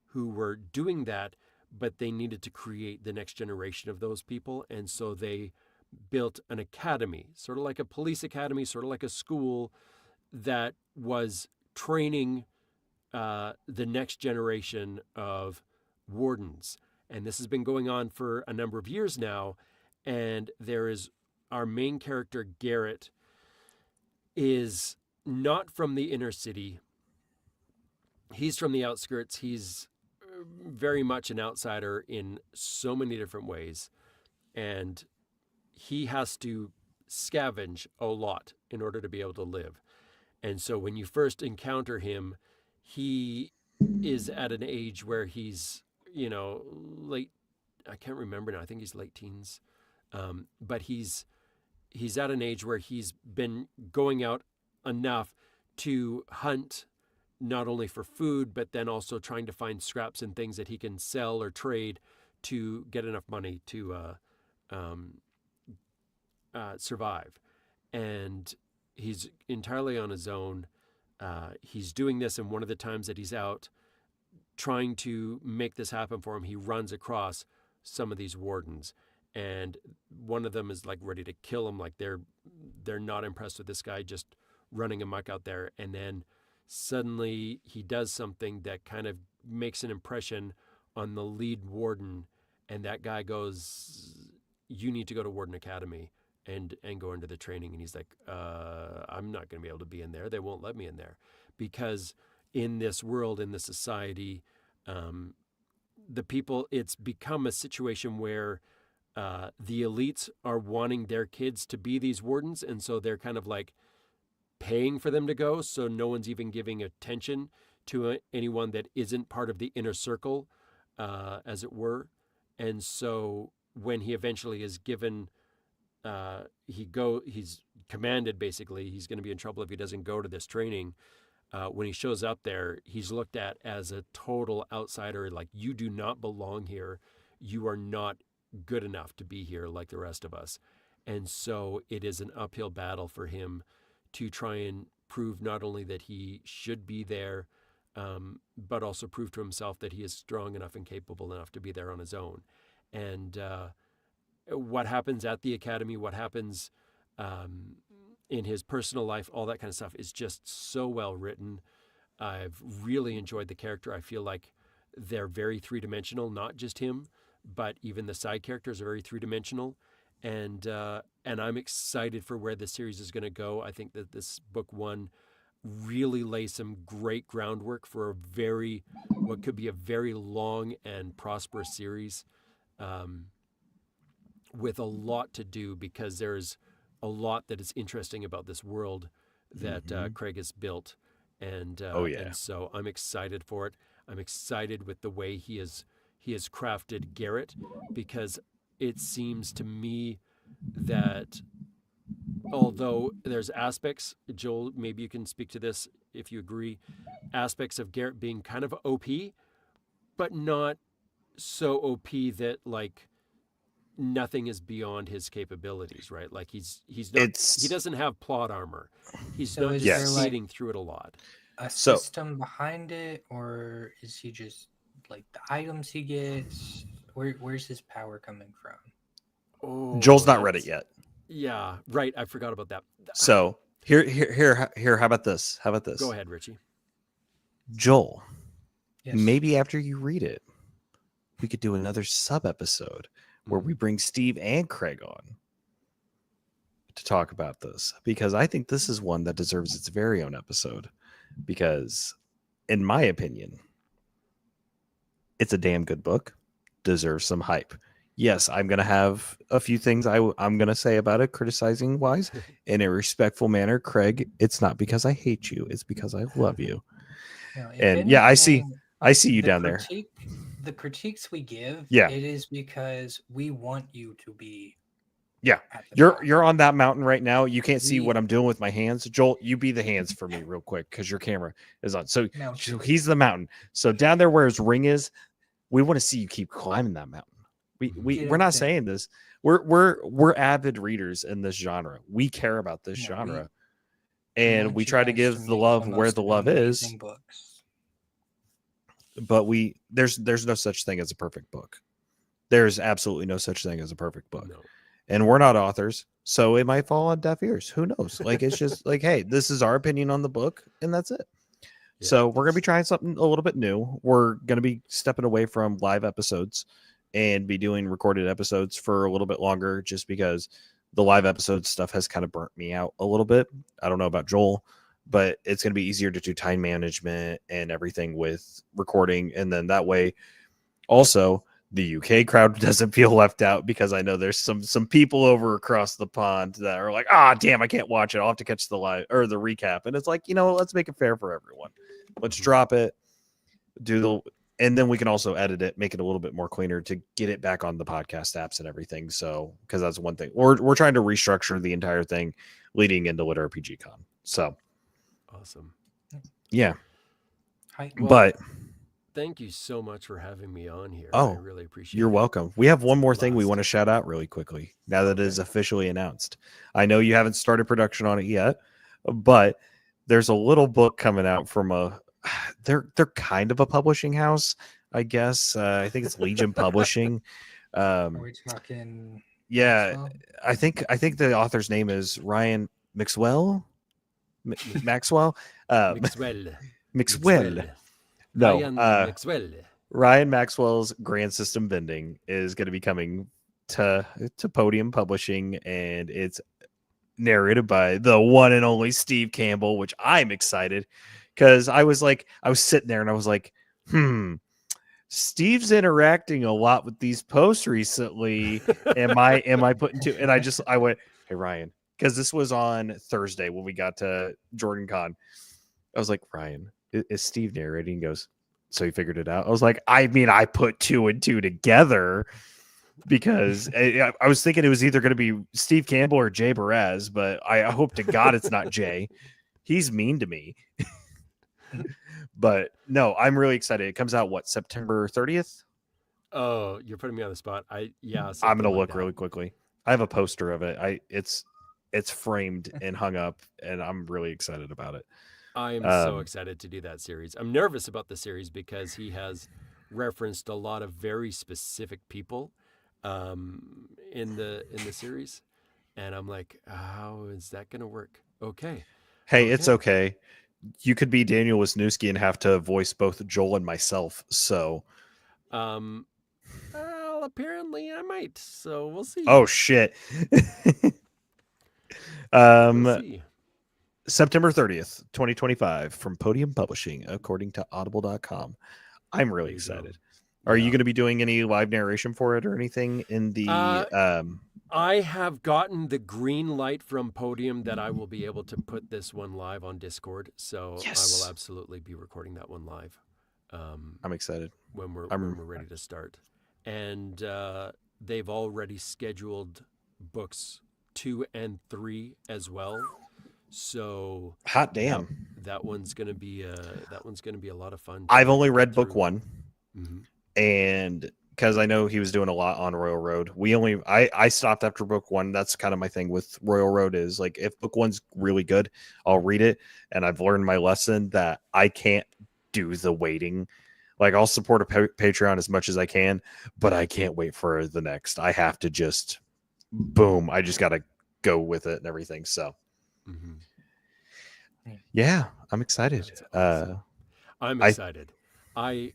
who were doing that, but they needed to create the next generation of those people. And so they built an academy, sort of like a police academy, sort of like a school that was training the next generation of wardens. And this has been going on for a number of years now. And there is our main character, Garrett, is not from the inner city. He's from the outskirts. He's very much an outsider in so many different ways. And he has to scavenge a lot in order to be able to live. And so when you first encounter him, he is at an age where he's, late, I can't remember now, I think he's late teens. But he's at an age where he's been going out enough to hunt, not only for food, but then also trying to find scraps and things that he can sell or trade to get enough money to survive. And he's entirely on his own. He's doing this, and one of the times that he's out trying to make this happen for him, he runs across some of these wardens. And one of them is like ready to kill him. Like they're not impressed with this guy just running amok out there. And then suddenly he does something that kind of makes an impression on the lead warden. And that guy goes, "You need to go to Warden Academy and go into the training." And he's like, "I'm not going to be able to be in there. They won't let me in there." Because in this world, in this society, the people, it's become a situation where the elites are wanting their kids to be these wardens, and so they're kind of like paying for them to go, so no one's even giving attention to anyone that isn't part of the inner circle, as it were. And so when he eventually is given, he's commanded, basically, he's going to be in trouble if he doesn't go to this training. When he shows up there, he's looked at as a total outsider, like, you do not belong here. You are not good enough to be here like the rest of us. And so it is an uphill battle for him to try and prove not only that he should be there, but also prove to himself that he is strong enough and capable enough to be there on his own. And what happens at the academy, what happens in his personal life, all that kind of stuff is just so well written. I've really enjoyed the character. I feel like they're very three-dimensional, not just him, but even the side characters are very three-dimensional. And I'm excited for where the series is going to go. I think that this book one really lays some great groundwork for what could be a very long and prosperous series, with a lot to do, because there's a lot that is interesting about this world that Craig has built. And and so I'm excited for it. I'm excited with the way he has crafted Garrett, because it seems to me that although there's aspects, Joel, maybe you can speak to this if you agree, aspects of Garrett being kind of OP, but not so OP that like nothing is beyond his capabilities, right? Like he doesn't have plot armor. He's not just speeding through it a lot. A system behind it, or is he just like the items he gets? Where's his power coming from? Oh, Joel's not read it yet. Yeah, right. I forgot about that. So here. How about this? Go ahead, Richie. Joel, yes. Maybe after you read it, we could do another sub episode where we bring Steve and Craig on to talk about this, because I think this is one that deserves its very own episode, because in my opinion, it's a damn good book, deserves some hype. Yes, I'm going to have a few things I'm going to say about it, criticizing wise, in a respectful manner. Craig, it's not because I hate you, it's because I love you. If And yeah, I see anything, you down there. The critiques we give, Yeah. it is because we want you to be. Yeah, at the top. you're on that mountain right now. You can't see what I'm doing with my hands. Joel, you be the hands for me real quick because your camera is on. So he's the mountain. So down there where his ring is, we want to see you keep climbing that mountain. We're not saying this. We're avid readers in this genre. We care about this genre, and we try to give the love where the love is. Books. But there's no such thing as a perfect book. There's absolutely no such thing as a perfect book. No. And we're not authors, so it might fall on deaf ears. Who knows? Like, it's just like, hey, this is our opinion on the book, and that's it. Yeah. So we're going to be trying something a little bit new. We're going to be stepping away from live episodes and be doing recorded episodes for a little bit longer, just because the live episode stuff has kind of burnt me out a little bit. I don't know about Joel, but it's going to be easier to do time management and everything with recording. And then that way also, the UK crowd doesn't feel left out, because I know there's some people over across the pond that are like, damn, I can't watch it. I'll have to catch the live or the recap. And it's like, let's make it fair for everyone. Let's drop it, and then we can also edit it, make it a little bit more cleaner to get it back on the podcast apps and everything. So, because that's one thing we're trying to restructure the entire thing leading into Lit RPG Con. So awesome. Yeah. Hi. But thank you so much for having me on here. Oh, I really appreciate it. You're welcome. We have one more thing we want to shout out really quickly now that it is officially announced. I know you haven't started production on it yet, but there's a little book coming out from they're kind of a publishing house, I guess. I think it's Legion Publishing. Are we talking? Yeah, Maxwell? I think the author's name is Ryan Maxwell. Maxwell. Maxwell. No, Ryan Maxwell's Grand System Bending is going to be coming to Podium Publishing, and it's narrated by the one and only Steve Campbell, which I'm excited because I was sitting there and I was like, Steve's interacting a lot with these posts recently. Am I putting two? And I went, hey Ryan, because this was on Thursday when we got to Jordan Con. I was like, Ryan, is Steve narrating? He goes, so he figured it out. I was like, I put 2 and 2 together because I was thinking it was either going to be Steve Campbell or Jay Baraz, but I hope to God it's not Jay. He's mean to me. But no, I'm really excited. It comes out September 30th? Oh, you're putting me on the spot. I'm going to look really quickly. I have a poster of it. It's framed and hung up, and I'm really excited about it. I am so excited to do that series. I'm nervous about the series because he has referenced a lot of very specific people in the series, and I'm like, how is that going to work? Okay. Hey, it's okay. You could be Daniel Wisniewski and have to voice both Joel and myself. So, well, apparently I might. So we'll see. Oh shit. We'll see. September 30th, 2025 from Podium Publishing, according to audible.com. I'm really excited. Are you going to be doing any live narration for it or anything in the I have gotten the green light from Podium that I will be able to put this one live on Discord. So yes. I will absolutely be recording that one live. I'm excited when we're ready to start. And they've already scheduled books 2 and 3 as well. So hot damn, that one's gonna be a lot of fun. I've only read book 1, and because I know he was doing a lot on Royal Road. I stopped after book 1. That's kind of my thing with Royal Road is like if book 1's really good, I'll read it, and I've learned my lesson that I can't do the waiting. Like I'll support a Patreon as much as I can, but I can't wait for the next. I have to just boom. I just got to go with it and everything. So. Yeah, I'm excited. Awesome. I'm excited. I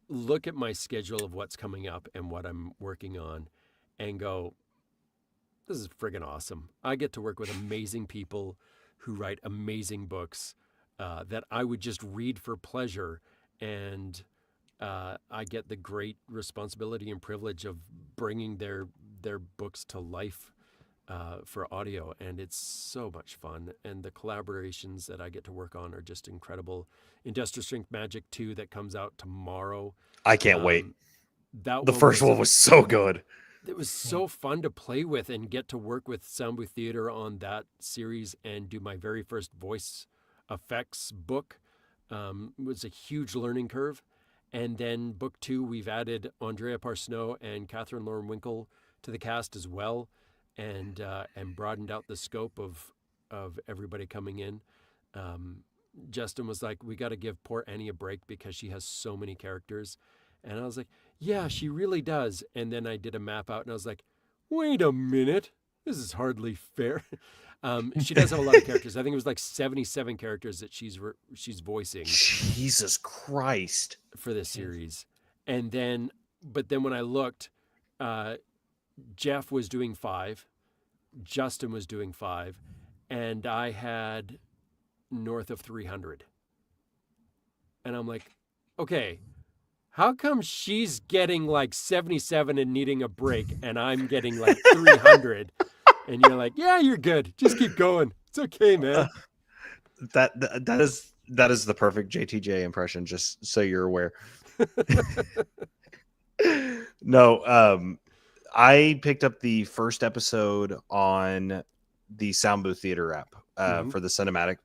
look at my schedule of what's coming up and what I'm working on and go, this is friggin' awesome. I get to work with amazing people who write amazing books. that I would just read for pleasure, and I get the great responsibility and privilege of bringing their books to life for audio, and it's so much fun. And the collaborations that I get to work on are just incredible. Industrial Strength Magic 2 that comes out tomorrow. I can't wait. That the first one was so good. It was so fun to play with and get to work with Sound Booth Theater on that series and do my very first voice effects book. It was a huge learning curve. And then book 2, we've added Andrea Parsnow and Catherine Lauren Winkle to the cast as well, and broadened out the scope of everybody coming in. Justin was like, we got to give poor Annie a break because she has so many characters. And I was like, yeah, she really does. And then I did a map out and I was like, wait a minute, this is hardly fair. She does have a lot of characters. I think it was like 77 characters that she's voicing. Jesus Christ. For this series. And then, but then when I looked, Jeff was doing 5, Justin was doing 5, and I had north of 300. And I'm like, okay, how come she's getting like 77 and needing a break and I'm getting like 300? And you're like, yeah, you're good. Just keep going. It's okay, man. That is the perfect JTJ impression, just so you're aware. No, I picked up the first episode on the Sound Booth Theater app for the cinematic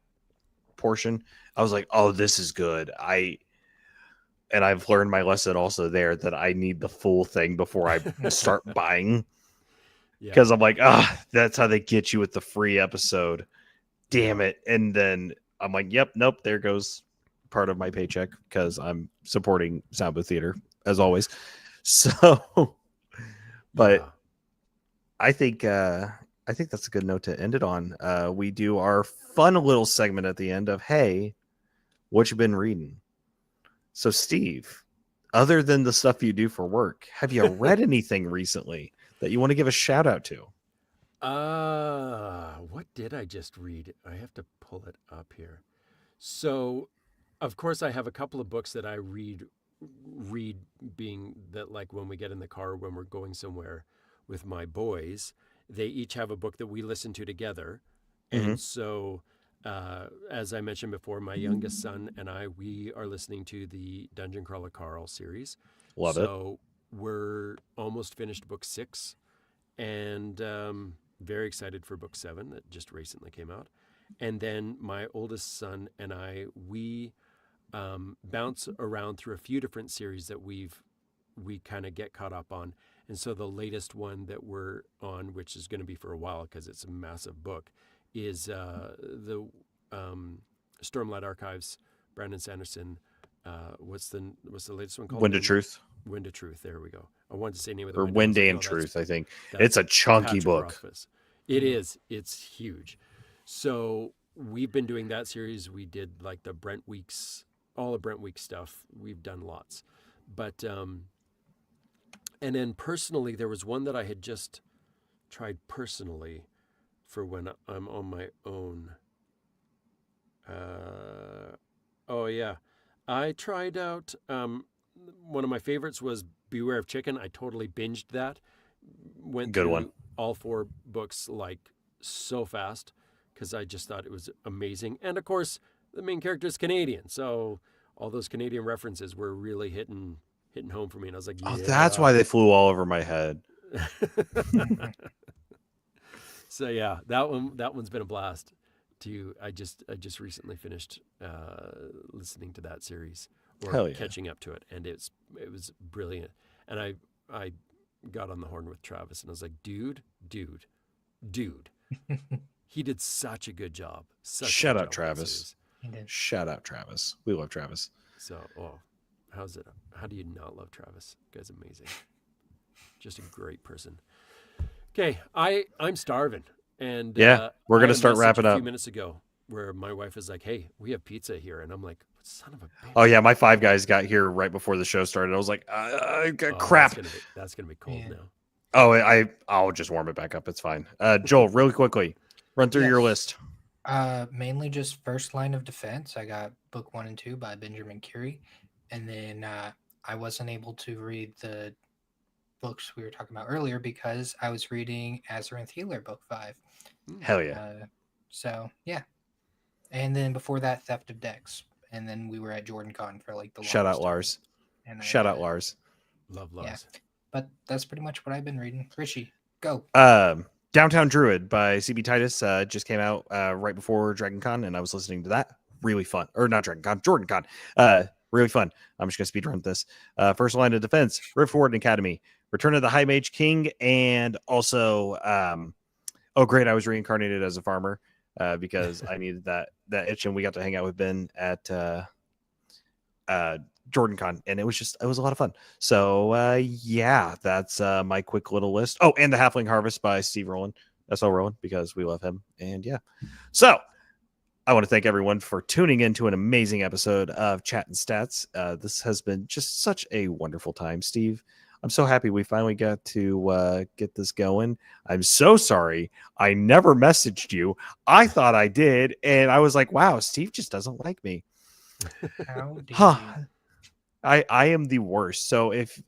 portion. I was like, oh, this is good. I've learned my lesson also there that I need the full thing before I start buying. Because I'm like, that's how they get you with the free episode. Damn it. And then I'm like, yep, nope, there goes part of my paycheck because I'm supporting Sound Booth Theater as always. So, but I think that's a good note to end it on. We do our fun little segment at the end of, hey, what you been reading? So, Steve, other than the stuff you do for work, have you read anything recently that you want to give a shout out to? What did I just read? I have to pull it up here. So, of course, I have a couple of books that I read being that, like, when we get in the car, when we're going somewhere with my boys, they each have a book that we listen to together. And so, as I mentioned before, my youngest son and we are listening to the Dungeon Crawler Carl series. Love it. So we're almost finished book 6 and very excited for book 7 that just recently came out. And then my oldest son and we bounce around through a few different series that we kind of get caught up on. And so the latest one that we're on, which is going to be for a while because it's a massive book, is the Stormlight Archives, Brandon Sanderson. What's the latest one called? Wind of Truth. Wind of Truth. There we go. I wanted to say name of the or Wind and Truth. I think it's a chunky book. Rothfuss. It is. It's huge. So we've been doing that series. We did like the Brent Weeks, all of Brent Weeks stuff. We've done lots, but and then personally, there was one that I had just tried personally for when I'm on my own. Oh yeah, I tried out. One of my favorites was Beware of Chicken. I totally binged that. Went Good through one. all 4 books like so fast because I just thought it was amazing. And of course, the main character is Canadian, so all those Canadian references were really hitting home for me. And I was like, oh, that's why they flew all over my head. So yeah, that one's been a blast. I just recently finished listening to that series or catching up to it, and it was brilliant. And I got on the horn with Travis, and I was like, dude, he did such a good job. Shout out Travis. Shout out Travis. We love Travis. So, how's it? How do you not love Travis? The guy's amazing. Just a great person. Okay, I'm starving, and we're gonna start wrapping up. A few minutes ago, where my wife is like, "Hey, we have pizza here," and I'm like, "Son of a bitch." Oh yeah, my Five Guys got here right before the show started. I was like, crap. That's gonna be cold now. Oh, I'll just warm it back up. It's fine. Joel, really quickly, run through your list. Mainly just First Line of Defense. I got book 1 and 2 by Benjamin Curie, and then I wasn't able to read the books we were talking about earlier because I was reading Azeroth Healer book 5. Hell yeah. So yeah, and then before that, Theft of Decks, and then we were at Jordan Con for like the Shout out longest time. Lars. And Shout out Lars. Love Yeah, Lars. but that's pretty much what I've been reading. Richie, go. Downtown Druid by CB Titus just came out right before Dragon Con, and I was listening to that. Really fun. Or not Dragon Con, Jordan Con. Really fun. I'm just going to speedrun this. First Line of Defense, Rift Warden Academy, Return of the High Mage King, and also, oh, great, I was reincarnated as a farmer because I needed that itch, and we got to hang out with Ben at Jordan Con, and it was a lot of fun. So yeah, that's my quick little list. Oh, and the Halfling Harvest by Steve Rowland, SL Rowland, because we love him. And yeah, so I want to thank everyone for tuning in to an amazing episode of Chattin' Stats. This has been just such a wonderful time, Steve. I'm so happy we finally got to get this going. I'm so sorry I never messaged you. I thought I did, and I was like, wow, Steve just doesn't like me. How did Huh. you? I am the worst. So if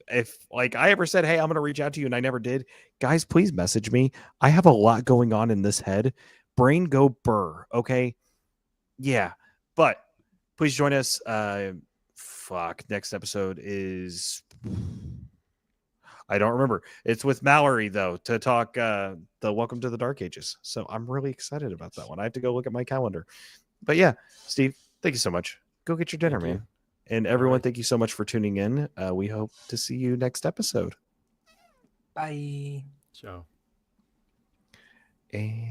like I ever said, hey, I'm gonna reach out to you and I never did, guys, please message me. I have a lot going on in this head. Brain go burr. Okay. Yeah. But please join us. Next episode is I don't remember. It's with Mallory though to talk the Welcome to the Dark Ages. So I'm really excited about that one. I have to go look at my calendar. But yeah, Steve, thank you so much. Go get your dinner, man. And everyone, right. thank you so much for tuning in. We hope to see you next episode. Bye. Ciao. And